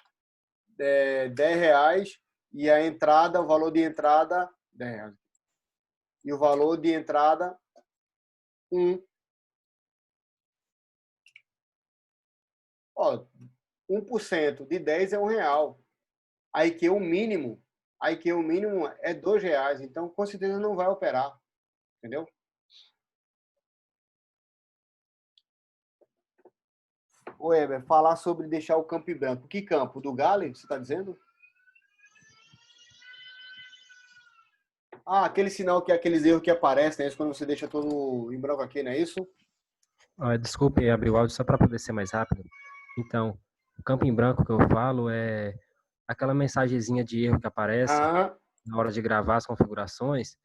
R$ 10 e a entrada, o valor de entrada R$ 10. E o valor de entrada 1. Ó, 1% de 10 é R$ 1. A IQ o mínimo é R$ 2. Então, com certeza não vai operar. Entendeu? Ô, Eber, falar sobre deixar o campo em branco. Que campo? Do Gale, você está dizendo? Ah, aquele sinal que é aqueles erros que aparecem, né? Isso quando você deixa todo em branco aqui, não é isso? Desculpe abrir o áudio só para poder ser mais rápido. Então, o campo em branco que eu falo é aquela mensagenzinha de erro que aparece na hora de gravar as configurações.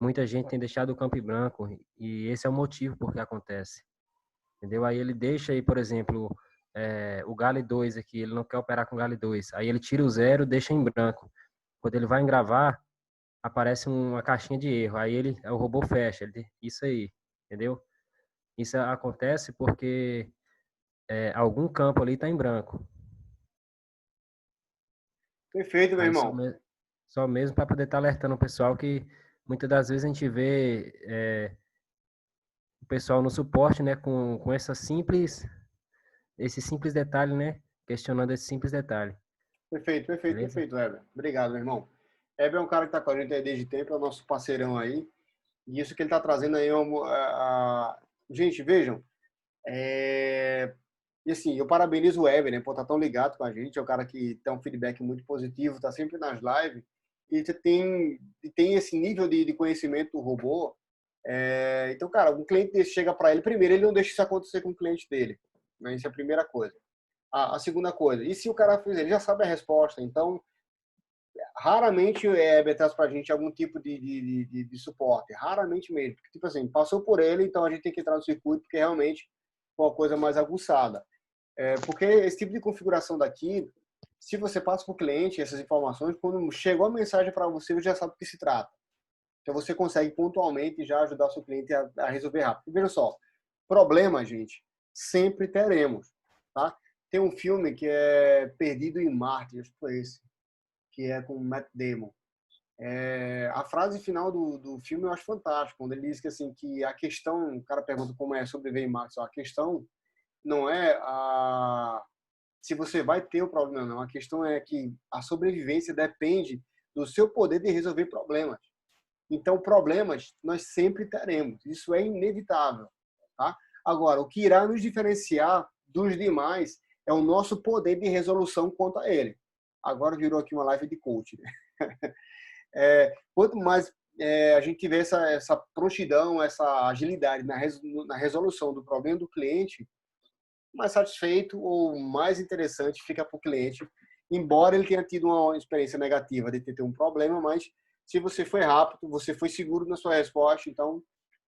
Muita gente tem deixado o campo em branco e esse é o motivo por que acontece. Entendeu? Aí ele deixa aí, por exemplo, o Gale 2 aqui, ele não quer operar com Gale 2. Aí ele tira o 0, deixa em branco. Quando ele vai gravar, aparece uma caixinha de erro. Aí o robô fecha. Isso aí, entendeu? Isso acontece porque algum campo ali está em branco. Perfeito, meu irmão. Só mesmo para poder estar alertando o pessoal que muitas das vezes a gente vê o pessoal no suporte, né, com esse simples detalhe, né, questionando esse simples detalhe. Perfeito, Heber. Obrigado, meu irmão. Heber é um cara que está com a gente aí desde tempo, é o nosso parceirão aí. E isso que ele está trazendo aí gente, vejam, e assim, eu parabenizo o Heber, né, por estar tão ligado com a gente, é um cara que tem um feedback muito positivo, está sempre nas lives, e tem esse nível de conhecimento do robô. Então, cara, um cliente desse chega para ele, primeiro, ele não deixa isso acontecer com o cliente dele, né? Isso é a primeira coisa. a segunda coisa. E se o cara fizer, ele já sabe a resposta. Então, raramente traz para a gente algum tipo de suporte. Raramente mesmo. Porque, tipo assim, passou por ele, então a gente tem que entrar no circuito, porque realmente é uma coisa mais aguçada. Porque esse tipo de configuração daqui, se você passa para o cliente essas informações, quando chegou a mensagem para você, você já sabe do que se trata. Então você consegue pontualmente já ajudar o seu cliente a resolver rápido. Veja só, problema, gente, sempre teremos, tá? Tem um filme que é Perdido em Marte, acho que foi esse, que é com o Matt Damon. A frase final do filme eu acho fantástica, quando ele diz que, assim, que a questão, o cara pergunta como é sobreviver em Marte, a questão não é se você vai ter o problema, não. A questão é que a sobrevivência depende do seu poder de resolver problemas. Então, problemas nós sempre teremos. Isso é inevitável, tá? Agora, o que irá nos diferenciar dos demais é o nosso poder de resolução quanto a ele. Agora virou aqui uma live de coach, né? Quanto mais a gente tiver essa prontidão, essa agilidade na resolução do problema do cliente, mais satisfeito ou mais interessante fica para o cliente, embora ele tenha tido uma experiência negativa de ter um problema, mas se você foi rápido, você foi seguro na sua resposta, então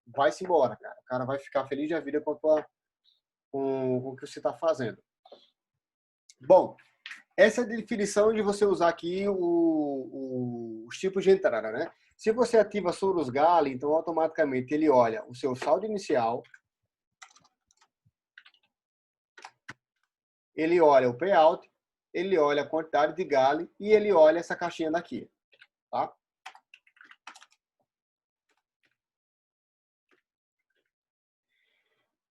vai-se embora, cara. O cara vai ficar feliz da vida com o que você está fazendo. Bom, essa é a definição de você usar aqui os tipos de entrada, né? Se você ativa Soros Gali, então automaticamente ele olha o seu saldo inicial, ele olha o payout, ele olha a quantidade de Gali e ele olha essa caixinha daqui, tá?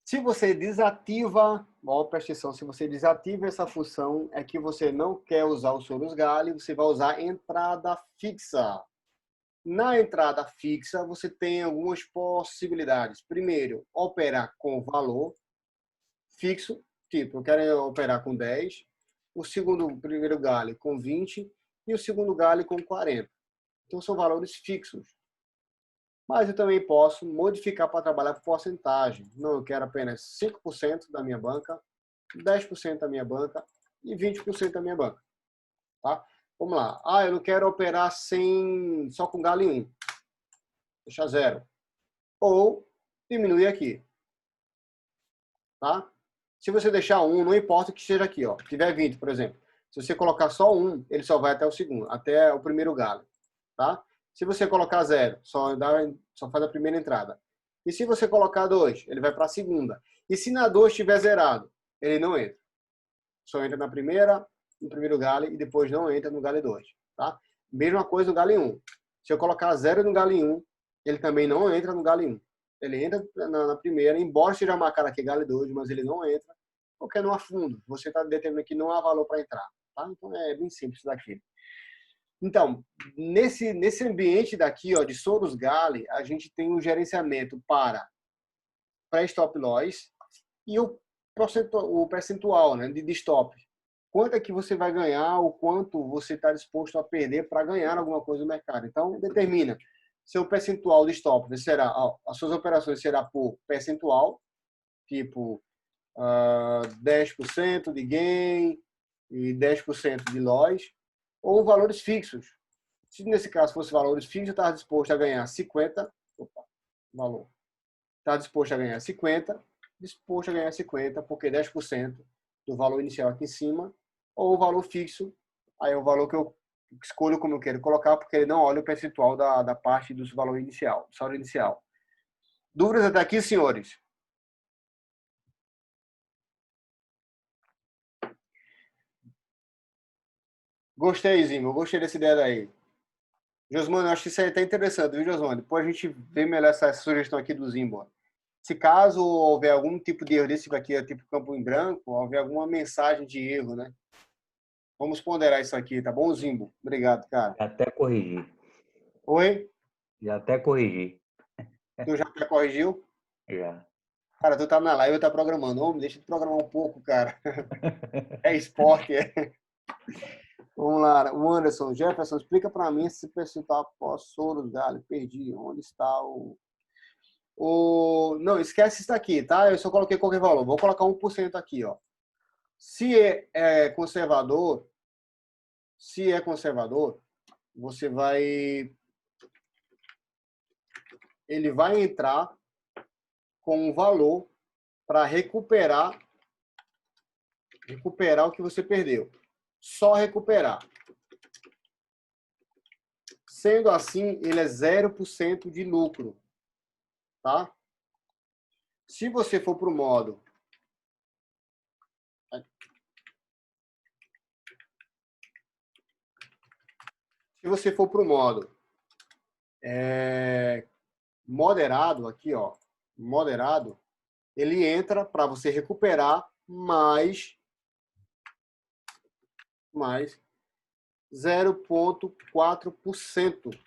Se você desativa, presta atenção, se você desativa essa função, é que você não quer usar o Soros Gali, você vai usar entrada fixa. Na entrada fixa, você tem algumas possibilidades. Primeiro, operar com valor fixo, tipo, eu quero operar com 10, o primeiro Gali com 20 e o segundo Gali com 40. Então, são valores fixos. Mas eu também posso modificar para trabalhar por porcentagem. Não, eu quero apenas 5% da minha banca, 10% da minha banca e 20% da minha banca. Tá? Vamos lá. Eu não quero operar só com Gali 1. Deixa 0. Ou diminuir aqui. Tá? Se você deixar 1, não importa que seja aqui. Se tiver 20, por exemplo. Se você colocar só 1, ele só vai até o segundo, até o primeiro Gali. Tá? Se você colocar 0, só faz a primeira entrada. E se você colocar 2, ele vai para a segunda. E se na 2 estiver zerado, ele não entra. Só entra na primeira, no primeiro Gali, e depois não entra no Gali 2. Tá? Mesma coisa no Gali 1. Se eu colocar 0 no Gali 1, ele também não entra no Gali 1. Ele entra na primeira, embora seja marcado aqui Gali 2, mas ele não entra, porque não há fundo. Você está determinando que não há valor para entrar. Tá? Então é bem simples isso daqui. Então, nesse ambiente daqui, de Soros Gali, a gente tem um gerenciamento para pré-stop loss e o percentual, né, de stop. Quanto é que você vai ganhar, o quanto você está disposto a perder para ganhar alguma coisa no mercado. Então, determina seu percentual de stop. Será, as suas operações será por percentual, tipo 10% de gain e 10% de loss, ou valores fixos. Se nesse caso fosse valores fixos, eu estava disposto a ganhar 50, valor. Está disposto a ganhar 50, disposto a ganhar 50, porque 10% do valor inicial aqui em cima, ou o valor fixo, aí é o valor que eu escolho como eu quero colocar, porque ele não olha o percentual da parte do valor inicial, do saldo inicial. Dúvidas até aqui, senhores? Gostei, Zimo. Gostei dessa ideia daí. Josmano, eu acho que isso aí tá interessante, viu, Josmano? Depois a gente vê melhor essa sugestão aqui do Zimbo. Se caso houver algum tipo de erro desse aqui, tipo campo em branco, houver alguma mensagem de erro, né? Vamos ponderar isso aqui, tá bom, Zimbo? Obrigado, cara. Já até corrigi. Oi? Já até corrigi. Tu já corrigiu? Já. Cara, tu tá na live, eu tá programando. Ô, me deixa de programar um pouco, cara. É esporte, é. Vamos lá, o Anderson. Jefferson, explica para mim esse percentual pós-Soros Gali. Perdi. Onde está Não, esquece isso daqui, tá? Eu só coloquei qualquer valor. Vou colocar 1% aqui, ó. Se é conservador, você ele vai entrar com um valor para recuperar o que você perdeu. Só recuperar. Sendo assim, ele é 0% de lucro, tá? Se você for para o modo moderado, aqui, ó, moderado, ele entra para você recuperar mais 0,4%.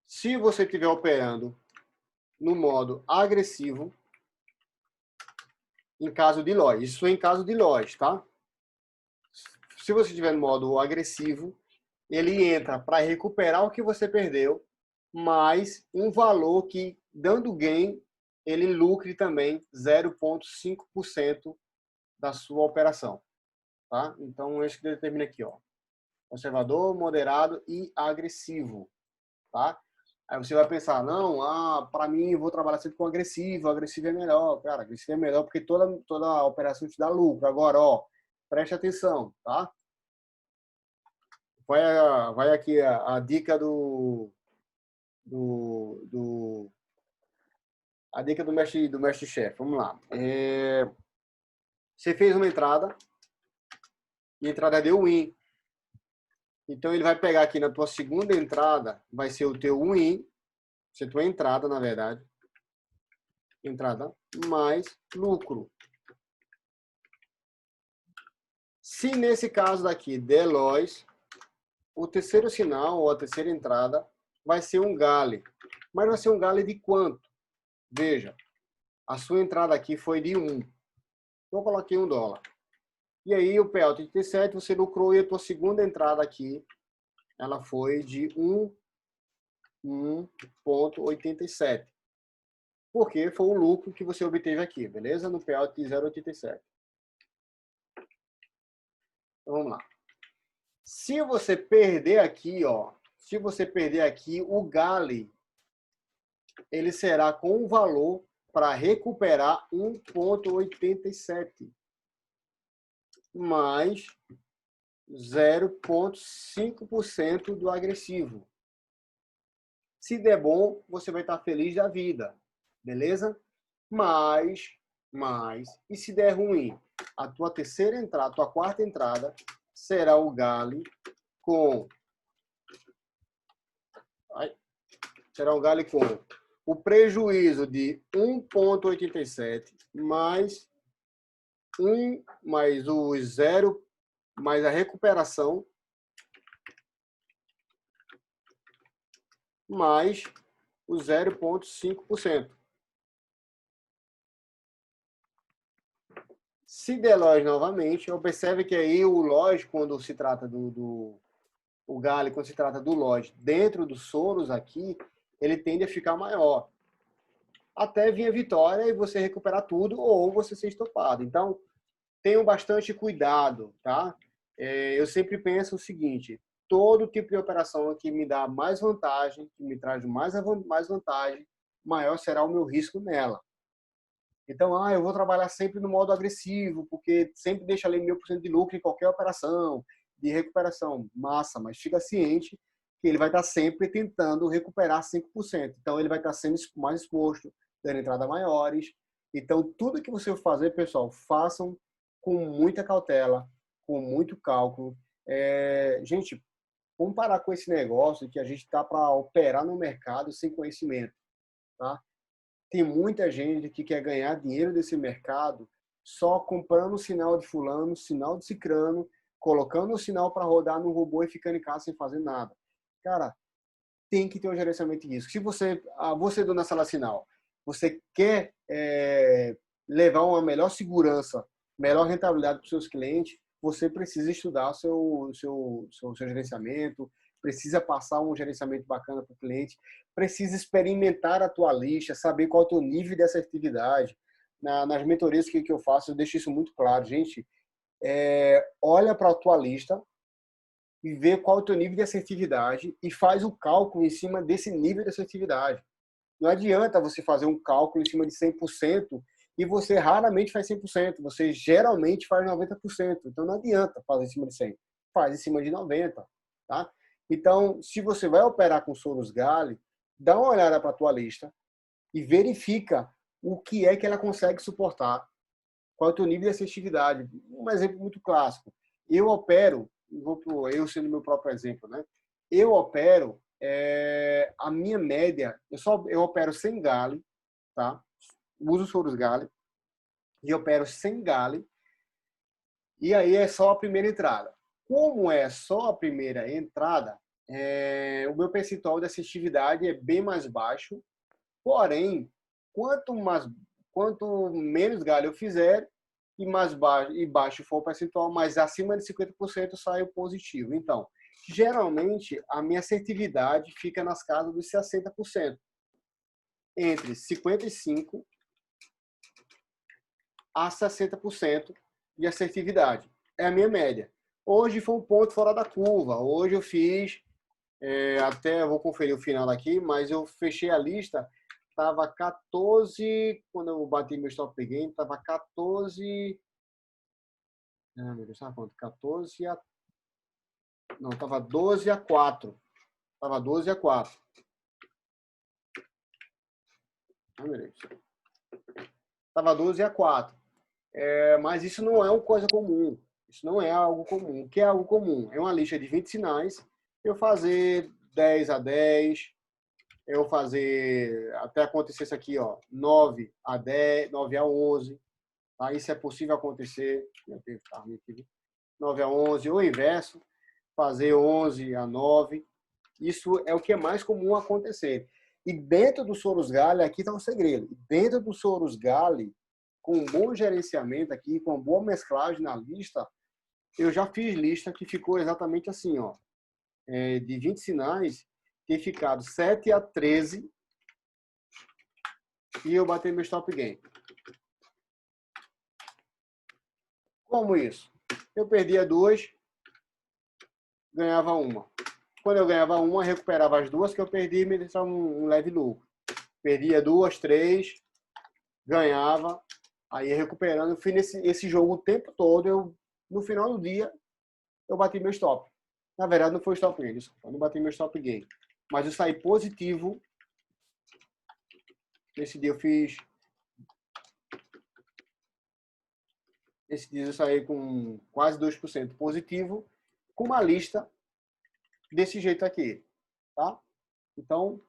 Se você estiver operando no modo agressivo, em caso de loja, isso é em caso de loja, tá? Se você estiver no modo agressivo, ele entra para recuperar o que você perdeu, mais um valor que, dando gain, ele lucre também 0,5% da sua operação, tá? Então, esse que determina aqui, ó. Conservador, moderado e agressivo, tá? Aí você vai pensar, não, para mim eu vou trabalhar sempre com agressivo é melhor. Cara, agressivo é melhor porque toda operação te dá lucro. Agora, ó, preste atenção, tá? Vai aqui a dica a dica do mestre-chefe. Vamos lá. Você fez uma entrada e a entrada deu win. Então ele vai pegar aqui na tua segunda entrada, vai ser o teu win, se tua entrada, na verdade, entrada mais lucro. Se nesse caso daqui der loss, o terceiro sinal ou a terceira entrada vai ser um gale. Mas vai ser um gale de quanto? Veja, a sua entrada aqui foi de 1. Eu coloquei $1. E aí o PL 87 você lucrou e a tua segunda entrada aqui, ela foi de 1,87. Porque foi o lucro que você obteve aqui, beleza? No PL de 0,87. Então vamos lá. Se você perder aqui, ó, o gale, ele será com um valor para recuperar 1,87 mais 0,5% do agressivo. Se der bom, você vai estar feliz da vida, beleza? Mas, e se der ruim? A tua terceira entrada, a tua quarta entrada será o gale com o prejuízo de 1,87 mais o 0 mais a recuperação mais o 0,5%. Se der loja novamente, observe que aí o loja, quando se trata o gale, quando se trata do loja dentro dos soros aqui, ele tende a ficar maior. Até vir a vitória e você recuperar tudo ou você ser estopado. Então, tenham bastante cuidado, tá? Eu sempre penso o seguinte, todo tipo de operação que me dá mais vantagem, que me traz mais vantagem, maior será o meu risco nela. Então, eu vou trabalhar sempre no modo agressivo, porque sempre deixa ali 1000% de lucro em qualquer operação de recuperação. Massa, mas fica ciente que ele vai estar sempre tentando recuperar 5%. Então, ele vai estar sendo mais exposto, dando entrada maiores. Então, tudo que você for fazer, pessoal, façam com muita cautela, com muito cálculo. Gente, vamos parar com esse negócio que a gente está para operar no mercado sem conhecimento, tá? Tem muita gente que quer ganhar dinheiro desse mercado só comprando o sinal de fulano, sinal de cicrano, colocando o sinal para rodar no robô e ficando em casa sem fazer nada. Cara, tem que ter um gerenciamento disso. Se você dona sala sinal, você quer levar uma melhor segurança, melhor rentabilidade para os seus clientes, você precisa estudar seu gerenciamento, precisa passar um gerenciamento bacana para o cliente, precisa experimentar a tua lista, saber qual é o teu nível de assertividade. Nas mentorias que eu faço, eu deixo isso muito claro. Gente, olha para a tua lista e vê qual é o teu nível de assertividade e faz o cálculo em cima desse nível de assertividade. Não adianta você fazer um cálculo em cima de 100% e você raramente faz 100%, você geralmente faz 90%. Então não adianta fazer em cima de 100, faz em cima de 90, tá? Então, se você vai operar com Soros Gale, dá uma olhada para a tua lista e verifica o que é que ela consegue suportar, qual é o teu nível de assertividade. Um exemplo muito clássico. Eu opero, eu sendo meu próprio exemplo, né? Eu opero, a minha média, eu opero 100 Gale, tá? Uso Soros Gale e opero 100 Gale, e aí é só a primeira entrada. Como é só a primeira entrada, o meu percentual de assertividade é bem mais baixo, porém, quanto menos Gale eu fizer, e baixo for o percentual, mas acima de 50% sai positivo. Então, geralmente, a minha assertividade fica nas casas dos 60%. Entre 55% a 60% de assertividade. É a minha média. Hoje foi um ponto fora da curva. Hoje eu fiz, até eu vou conferir o final aqui, mas eu fechei a lista, estava 14, quando eu bati meu stop gain, estava 14... meu Deus, sabe quanto? 14 a... Não, estava 12 a 4. Estava 12 a 4. Meu Deus. Estava 12 a 4. Mas isso não é uma coisa comum. Isso não é algo comum. O que é algo comum? É uma lista de 20 sinais. Eu fazer 10 a 10. Eu fazer, até acontecer isso aqui, ó, 9 a 10, 9 a 11. Tá? Isso é possível acontecer. 9 a 11. Ou o inverso. Fazer 11 a 9. Isso é o que é mais comum acontecer. E dentro do Soros Gale, aqui está um segredo. Dentro do Soros Gale, com um bom gerenciamento aqui, com uma boa mesclagem na lista, eu já fiz lista que ficou exatamente assim, ó, de 20 sinais, ter ficado 7 a 13 e eu bati meu stop gain. Como isso? Eu perdia 2, ganhava 1. Quando eu ganhava 1, recuperava as 2 que eu perdi e me deixava um leve lucro. Perdia 2, 3, ganhava, aí recuperando. Eu fiz esse jogo o tempo todo. No final do dia, eu bati meu stop. Na verdade, não foi stop gain, eu não bati meu stop gain. Mas eu saí positivo. Nesse dia eu fiz... Esse dia eu saí com quase 2% positivo, com uma lista desse jeito aqui, tá? Então,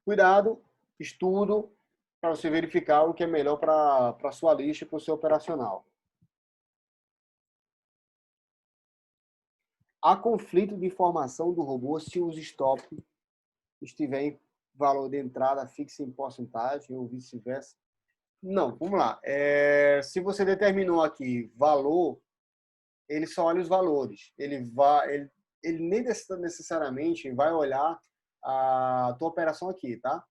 cuidado, estudo, para você verificar o que é melhor para a sua lista e para o seu operacional. Há conflito de informação do robô se os stop estiver em valor de entrada fixo em porcentagem ou vice-versa? Não, vamos lá. Se você determinou aqui valor, ele só olha os valores. Ele nem necessariamente vai olhar a tua operação aqui, tá?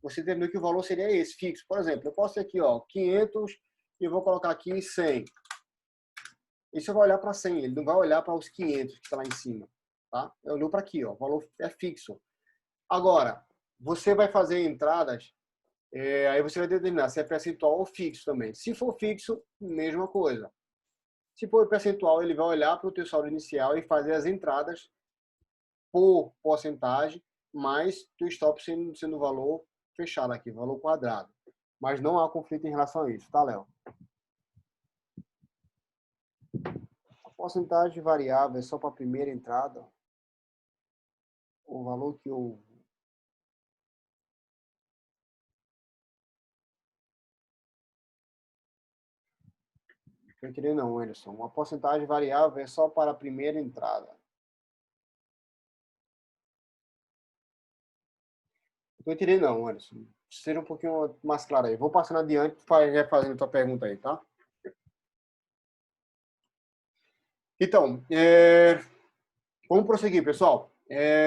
Você determinou que o valor seria esse, fixo. Por exemplo, eu posso ter aqui, ó, 500 e eu vou colocar aqui 100. Isso vai olhar para 100, ele não vai olhar para os 500 que está lá em cima, tá? Eu olho para aqui, ó, o valor é fixo. Agora, você vai fazer entradas, aí você vai determinar se é percentual ou fixo também. Se for fixo, mesma coisa. Se for percentual, ele vai olhar para o teu saldo inicial e fazer as entradas por porcentagem, mais teu stop sendo valor fechado aqui, valor quadrado. Mas não há conflito em relação a isso, tá, Léo? A porcentagem variável é só para a primeira entrada. O valor que eu... Não entendi não, Anderson. Uma porcentagem variável é só para a primeira entrada. Não entendi não, Anderson. Seja um pouquinho mais claro aí. Vou passando adiante para fazendo a tua pergunta aí, tá? Então, vamos prosseguir, pessoal.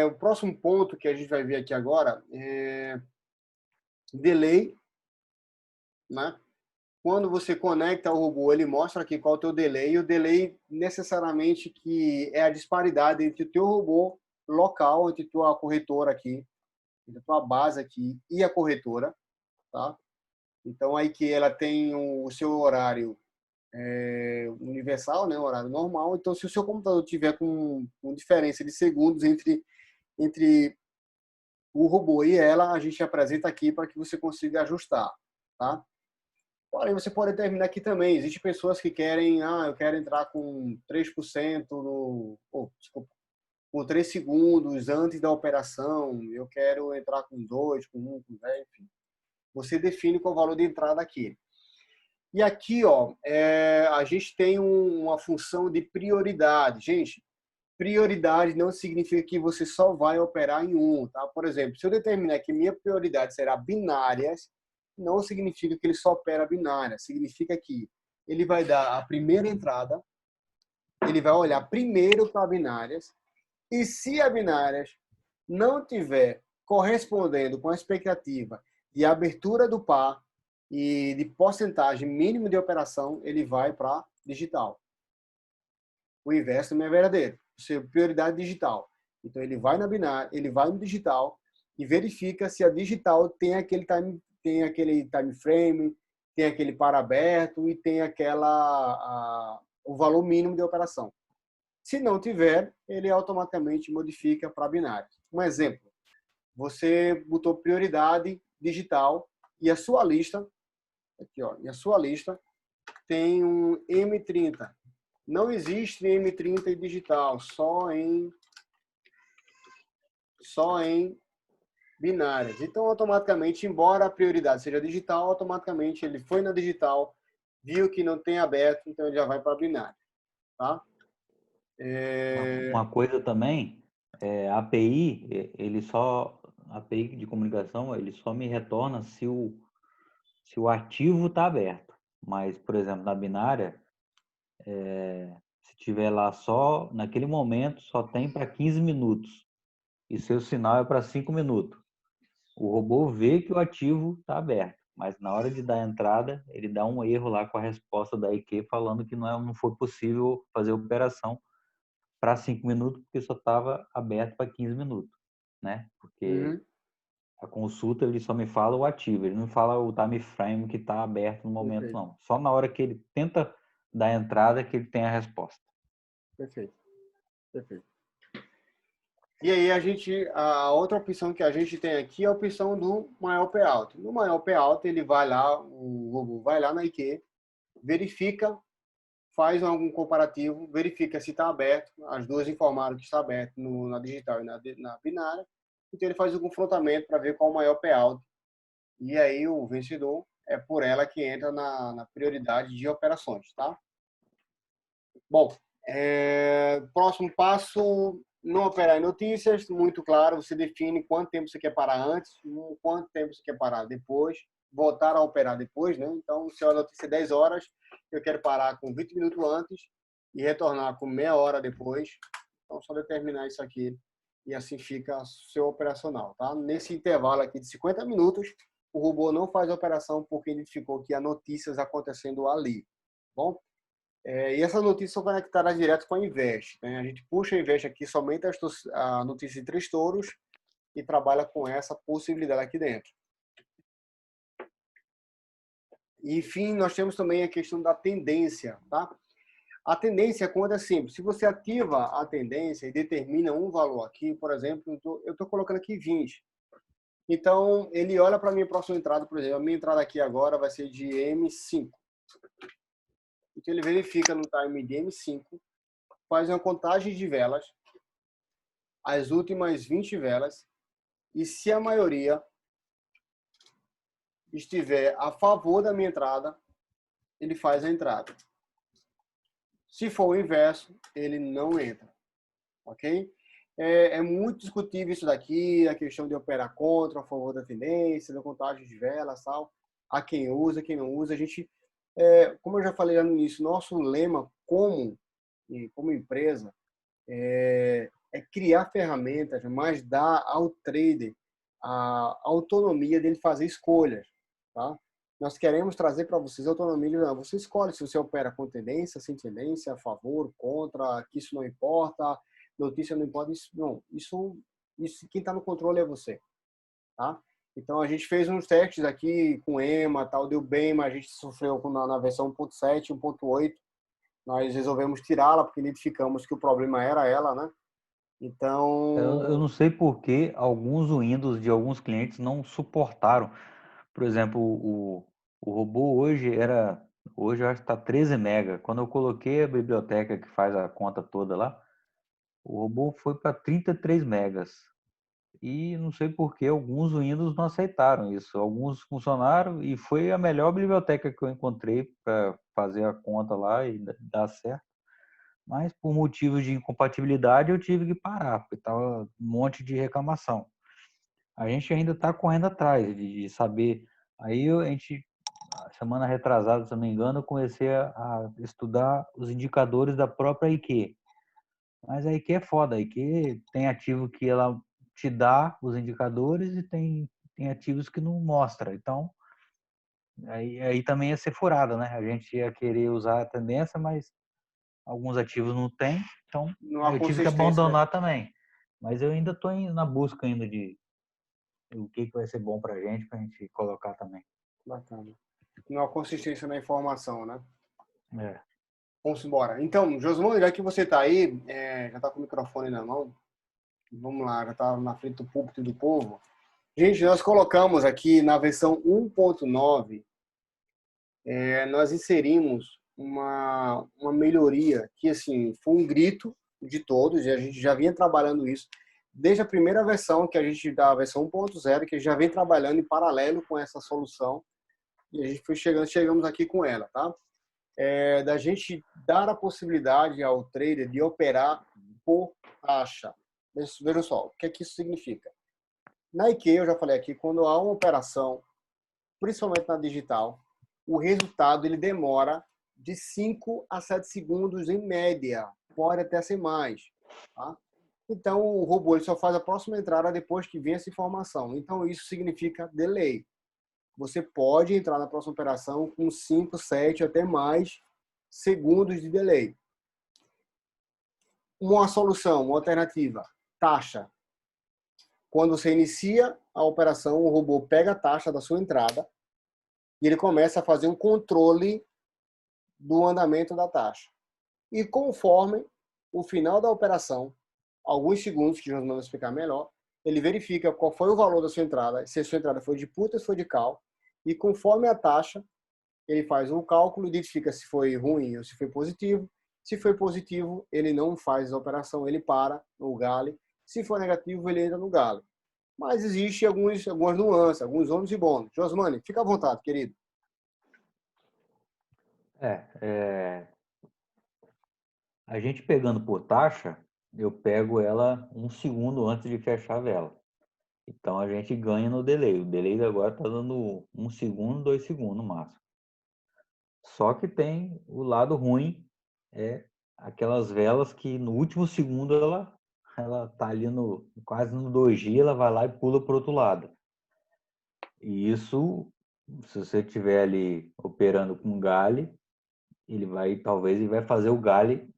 O próximo ponto que a gente vai ver aqui agora é delay, né? Quando você conecta o robô, ele mostra aqui qual é o teu delay. E o delay, necessariamente, que é a disparidade entre o teu robô local, entre a tua corretora aqui, entre a tua base aqui e a corretora, tá? Então, aí que ela tem o seu horário universal, né? Horário normal. Então, se o seu computador tiver com diferença de segundos entre o robô e ela, a gente apresenta aqui para que você consiga ajustar, tá? Porém, você pode determinar aqui também. Existem pessoas que querem, eu quero entrar com 3% desculpa, com 3 segundos antes da operação, eu quero entrar com 2, com 1, com 10, enfim. Você define qual é o valor de entrada aqui. E aqui, a gente tem uma função de prioridade. Gente, prioridade não significa que você só vai operar em um, tá? Por exemplo, se eu determinar que minha prioridade será binárias, não significa que ele só opera binária. Significa que ele vai dar a primeira entrada, ele vai olhar primeiro para binárias, e se a binárias não tiver correspondendo com a expectativa de abertura do par e de porcentagem mínima de operação, ele vai para digital. O inverso também é verdadeiro. Prioridade digital. Então, ele vai na binária, ele vai no digital e verifica se a digital tem aquele time frame, tem aquele par aberto e tem o valor mínimo de operação. Se não tiver, ele automaticamente modifica para binário. Um exemplo, você botou prioridade digital e a sua lista, aqui, e a sua lista tem um M30. Não existe M30 em digital, só em binárias. Então, automaticamente, embora a prioridade seja digital, automaticamente ele foi na digital, viu que não tem aberto, então ele já vai para binário, tá? Uma coisa também, a API, a API de comunicação, ele só me retorna se o ativo está aberto. Mas, por exemplo, na binária, se tiver lá só, naquele momento, só tem para 15 minutos. E seu sinal é para 5 minutos. O robô vê que o ativo está aberto, mas na hora de dar a entrada, ele dá um erro lá com a resposta da IQ falando que não foi possível fazer a operação para 5 minutos, porque só estava aberto para 15 minutos, né? Porque a consulta ele só me fala o ativo, ele não fala o time frame que está aberto no momento, Perfeito. não. Só na hora que ele tenta dar a entrada que ele tem a resposta. Perfeito. E aí a outra opção que a gente tem aqui é a opção do maior payout. No maior payout, ele vai lá, o robô vai lá na IQ, verifica, faz algum comparativo, verifica se está aberto, as duas informaram que está aberto na digital e na binária, então ele faz o confrontamento para ver qual o maior payout. E aí o vencedor é por ela que entra na prioridade de operações, tá? Bom, próximo passo, não operar em notícias, muito claro, você define quanto tempo você quer parar antes, quanto tempo você quer parar depois, voltar a operar depois, né? Então, se a notícia é 10 horas, eu quero parar com 20 minutos antes e retornar com meia hora depois. Então, só determinar isso aqui e assim fica seu operacional, tá? Nesse intervalo aqui de 50 minutos, o robô não faz a operação porque identificou que há notícias acontecendo ali, bom? E essas notícias são conectadas direto com a Invest, né? A gente puxa a Invest aqui somente a notícia de 3 touros e trabalha com essa possibilidade aqui dentro. E, enfim, nós temos também a questão da tendência, tá? A tendência, quando é simples, se você ativa a tendência e determina um valor aqui, por exemplo, eu estou colocando aqui 20. Então, ele olha para a minha próxima entrada, por exemplo, a minha entrada aqui agora vai ser de M5. Então, ele verifica no time de M5, faz uma contagem de velas, as últimas 20 velas, e se a maioria estiver a favor da minha entrada, ele faz a entrada. Se for o inverso, ele não entra, ok? É muito discutível isso daqui, a questão de operar contra, a favor da tendência, da contagem de velas, tal. Há quem usa, quem não usa. A gente, como eu já falei lá no início, nosso lema como empresa é é criar ferramentas, mas dar ao trader a autonomia dele fazer escolhas, tá? Nós queremos trazer para vocês a autonomia de você escolhe se você opera com tendência, sem tendência, a favor, contra, que isso não importa, notícia não importa, isso não, isso quem está no controle é você, tá? Então a gente fez uns testes aqui com EMA, tal, deu bem, mas a gente sofreu na versão 1.7, 1.8, nós resolvemos tirá-la porque identificamos que o problema era ela, né? Então Eu não sei por que alguns Windows de alguns clientes não suportaram. Por exemplo, o robô hoje eu acho que está 13 mega. Quando eu coloquei a biblioteca que faz a conta toda lá, o robô foi para 33 megas. E não sei por que alguns Windows não aceitaram isso. Alguns funcionaram e foi a melhor biblioteca que eu encontrei para fazer a conta lá e dar certo. Mas por motivos de incompatibilidade eu tive que parar, porque estava um monte de reclamação. A gente ainda está correndo atrás de saber. Aí a gente, semana retrasada, se não me engano, eu comecei a estudar os indicadores da própria IQ. Mas a IQ é foda. A IQ tem ativo que ela te dá os indicadores e tem ativos que não mostra. Então, aí também ia ser furada, né? A gente ia querer usar a tendência, mas alguns ativos não tem. Então, não há eu tive que consistência, né? abandonar também. Mas eu ainda estou na busca ainda de o que vai ser bom para a gente colocar também. Bacana. Não há consistência na informação, né? É. Vamos embora. Então, Josmão, já que você está aí, já está com o microfone na mão, vamos lá, já está na frente do púlpito do povo. Gente, nós colocamos aqui na versão 1.9, nós inserimos uma melhoria que, assim, foi um grito de todos, e a gente já vinha trabalhando isso desde a primeira versão, que a gente dá a versão 1.0, que a gente já vem trabalhando em paralelo com essa solução, e a gente foi chegamos aqui com ela, tá? Da gente dar a possibilidade ao trader de operar por taxa. Vejam só, o que é que isso significa? Na IQ, eu já falei aqui, quando há uma operação, principalmente na digital, o resultado ele demora de 5 a 7 segundos em média, pode até ser mais. Tá? Então, o robô ele só faz a próxima entrada depois que vem essa informação. Então, isso significa delay. Você pode entrar na próxima operação com 5, 7, até mais segundos de delay. Uma solução, uma alternativa, taxa. Quando você inicia a operação, o robô pega a taxa da sua entrada e ele começa a fazer um controle do andamento da taxa. E conforme o final da operação, alguns segundos, que nós vamos explicar melhor, ele verifica qual foi o valor da sua entrada, se a sua entrada foi de put ou se foi de call, e conforme a taxa, ele faz um cálculo, identifica se foi ruim ou se foi positivo. Se foi positivo, ele não faz a operação, ele para no gale. Se for negativo, ele entra no gale. Mas existe algumas nuances, alguns ônus e bônus. Josmani, fica à vontade, querido. A gente pegando por taxa, eu pego ela 1 segundo antes de fechar a vela. Então a gente ganha no delay. O delay agora está dando 1 segundo, 2 segundos no máximo. Só que tem o lado ruim, aquelas velas que no último segundo ela tá ali quase no doji, ela vai lá e pula para o outro lado. E isso, se você estiver ali operando com gale, talvez ele vai fazer o gale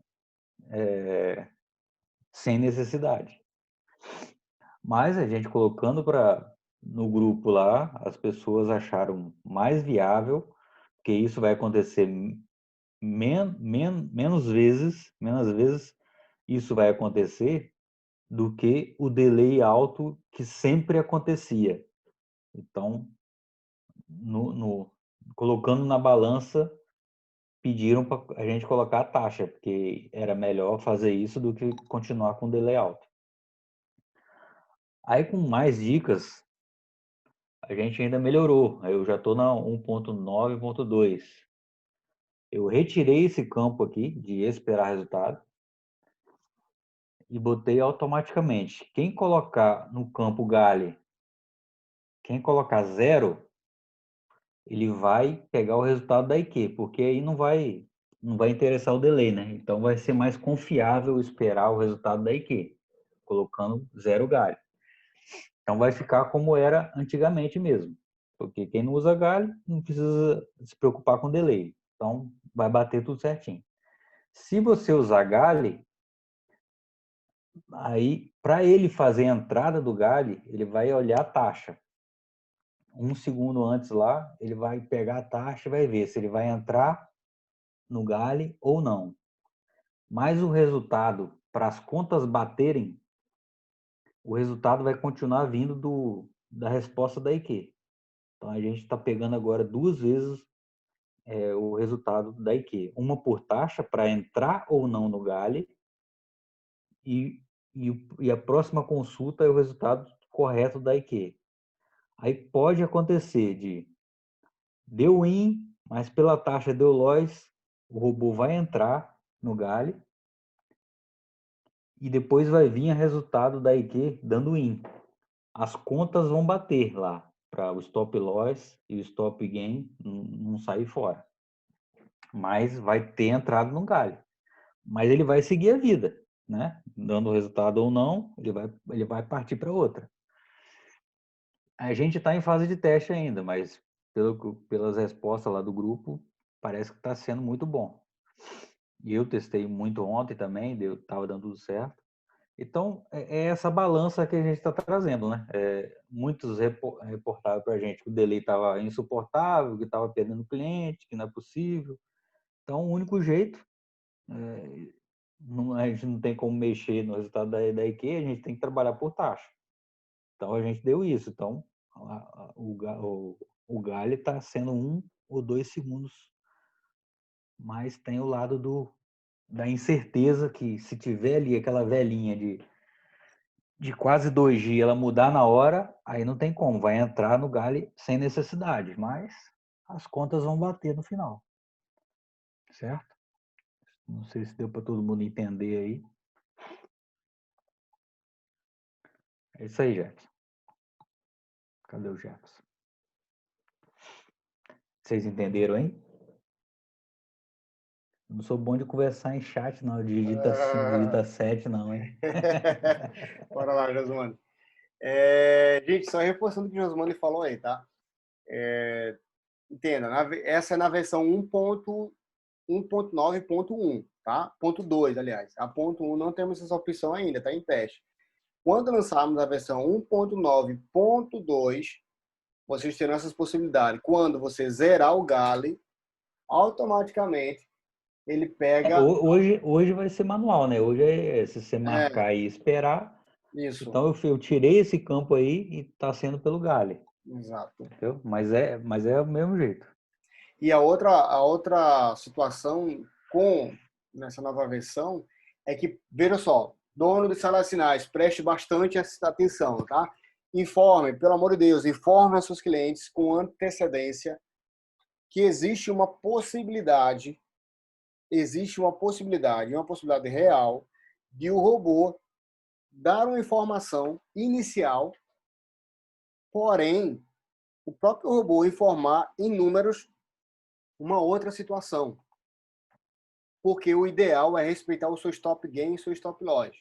sem necessidade. Mas a gente colocando no grupo lá, as pessoas acharam mais viável, porque isso vai acontecer menos vezes isso vai acontecer do que o delay alto que sempre acontecia. Então, colocando na balança, pediram para a gente colocar a taxa, porque era melhor fazer isso do que continuar com delay alto. Aí, com mais dicas, a gente ainda melhorou. Eu já estou na 1.9.2. Eu retirei esse campo aqui de esperar resultado e botei automaticamente. Quem colocar no campo Gale, quem colocar 0, ele vai pegar o resultado da IQ, porque aí não vai interessar o delay, né? Então vai ser mais confiável esperar o resultado da IQ. colocando 0 galho. Então vai ficar como era antigamente mesmo, porque quem não usa galho não precisa se preocupar com delay. Então vai bater tudo certinho. Se você usar galho, aí para ele fazer a entrada do galho, ele vai olhar a taxa. 1 segundo antes lá, ele vai pegar a taxa e vai ver se ele vai entrar no galho ou não. Mas o resultado, para as contas baterem, o resultado vai continuar vindo da resposta da IQ. Então a gente está pegando agora 2 vezes o resultado da IQ. Uma por taxa para entrar ou não no galho e a próxima consulta é o resultado correto da IQ. Aí pode acontecer de deu win, mas pela taxa deu loss, o robô vai entrar no galho e depois vai vir o resultado da IQ dando win. As contas vão bater lá para o stop loss e o stop gain não sair fora. Mas vai ter entrado no galho. Mas ele vai seguir a vida, né? Dando resultado ou não, ele vai partir para outra. A gente está em fase de teste ainda, mas pelas respostas lá do grupo, parece que está sendo muito bom. E eu testei muito ontem também, estava dando tudo certo. Então, é essa balança que a gente está trazendo, né? Muitos reportaram para a gente que o delay estava insuportável, que estava perdendo cliente, que não é possível. Então, o único jeito, a gente não tem como mexer no resultado da IQ, a gente tem que trabalhar por taxa. Então, a gente deu isso. Então, o galho está sendo 1 ou 2 segundos, mas tem o lado da incerteza que se tiver ali aquela velhinha de quase 2G ela mudar na hora, aí não tem como, vai entrar no galho sem necessidade, mas as contas vão bater no final, certo? Não sei se deu para todo mundo entender aí. É isso aí, Jefferson. Cadê o Jefferson? Vocês entenderam, hein? Não sou bom de conversar em chat, não. Digita 5, digita 7, não, hein? Bora lá, Josmane. Gente, só reforçando o que o Josmane falou aí, tá? Entenda, essa é na versão 1.9.1, tá? Ponto 2, aliás. A ponto 1 não temos essa opção ainda, tá em teste. Quando lançarmos a versão 1.9.2, vocês terão essas possibilidades. Quando você zerar o galho, automaticamente ele pega... Hoje vai ser manual, né? Hoje se você marcar e esperar. Isso. Então eu tirei esse campo aí e está sendo pelo galho. Exato. Entendeu? Mas é o mesmo jeito. E a outra situação nessa nova versão é que, veja só, dono de salas sinais, preste bastante atenção, tá? Informe, pelo amor de Deus, informe aos seus clientes com antecedência que existe uma possibilidade real de o robô dar uma informação inicial, porém, o próprio robô informar em números uma outra situação. Porque o ideal é respeitar o seu stop gain e o seu stop loss,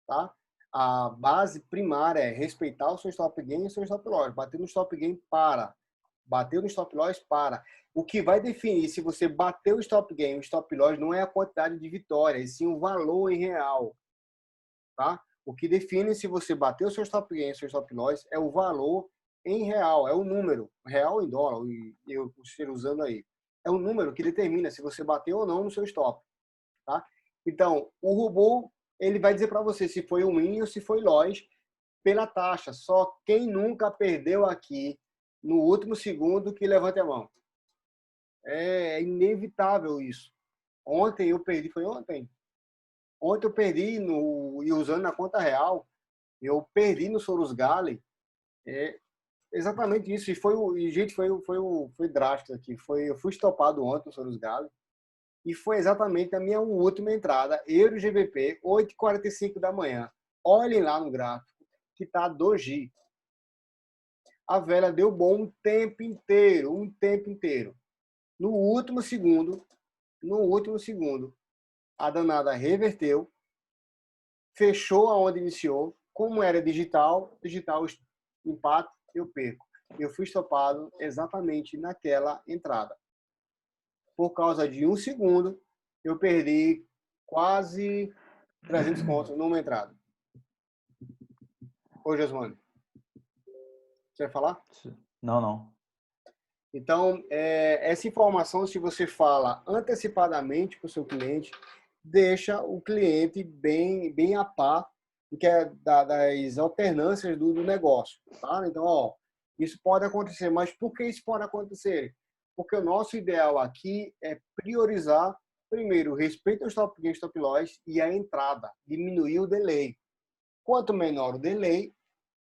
tá? A base primária é respeitar o seu stop gain e o seu stop loss. Bater no stop gain, para. Bater no stop loss, para. O que vai definir se você bateu o stop gain e o stop loss não é a quantidade de vitória, e sim o valor em real, tá? O que define se você bateu o seu stop gain e o seu stop loss é o valor em real, é o número, real em dólar, e eu estou usando aí. É o número que determina se você bateu ou não no seu stop, tá? Então, o robô, ele vai dizer para você se foi win ou se foi loss pela taxa. Só quem nunca perdeu aqui no último segundo que levante a mão. É inevitável isso. Ontem eu perdi, foi ontem? Ontem eu perdi e usando na conta real, eu perdi no Soros Gale. Exatamente isso. Gente, foi drástico aqui. Eu fui estopado ontem no Soros Gale. E foi exatamente a minha última entrada, Euro GBP, 8h45 da manhã. Olhem lá no gráfico, que está 2G. A vela deu bom um tempo inteiro. No último segundo, a danada reverteu, fechou aonde iniciou. Como era digital empate, eu perco. Eu fui estopado exatamente naquela entrada. Por causa de 1 segundo, eu perdi quase 300 pontos numa entrada. Ô, Josmane, você vai falar? Não. Então, essa informação, se você fala antecipadamente para o seu cliente, deixa o cliente bem a par das alternâncias do negócio. Tá? Então, isso pode acontecer. Mas por que isso pode acontecer? Porque o nosso ideal aqui é priorizar, primeiro, o respeito ao stop loss e a entrada, diminuir o delay. Quanto menor o delay,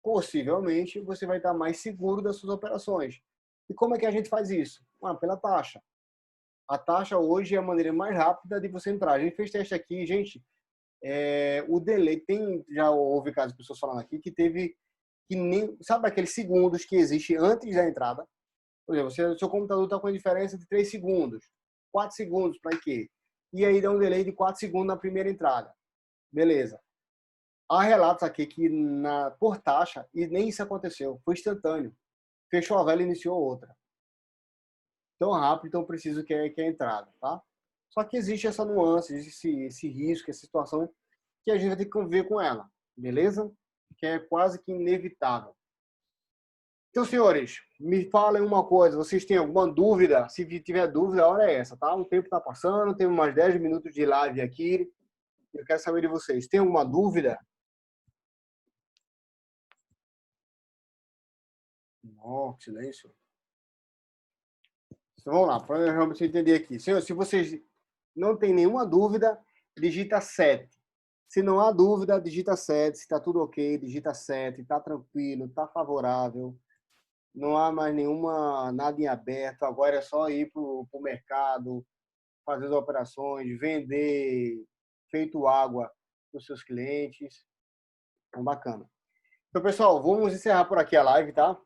possivelmente você vai estar mais seguro das suas operações. E como é que a gente faz isso? Pela taxa. A taxa hoje é a maneira mais rápida de você entrar. A gente fez teste aqui, gente. O delay já houve casos de pessoas falando aqui que teve que nem, sabe aqueles segundos que existe antes da entrada? Por exemplo, seu computador está com a diferença de 3 segundos, 4 segundos para quê? E aí dá um delay de 4 segundos na primeira entrada. Beleza. Há relatos aqui que por taxa, e nem isso aconteceu, foi instantâneo. Fechou a vela e iniciou outra. Tão rápido, tão preciso que é a entrada, tá? Só que existe essa nuance, existe esse risco, essa situação que a gente vai ter que conviver com ela, beleza? Que é quase que inevitável. Então, senhores, me falem uma coisa, vocês têm alguma dúvida? Se tiver dúvida, a hora é essa, tá? O tempo está passando, temos mais 10 minutos de live aqui. Eu quero saber de vocês. Tem alguma dúvida? Não, silêncio. Então, vamos lá, para eu realmente entender aqui. Senhor, se vocês não têm nenhuma dúvida, digita 7. Se não há dúvida, digita 7. Se está tudo ok, digita 7. Está tranquilo, está favorável. Não há mais nada em aberto. Agora é só ir para o mercado, fazer as operações, vender feito água para os seus clientes. Então, bacana. Então, pessoal, vamos encerrar por aqui a live, tá?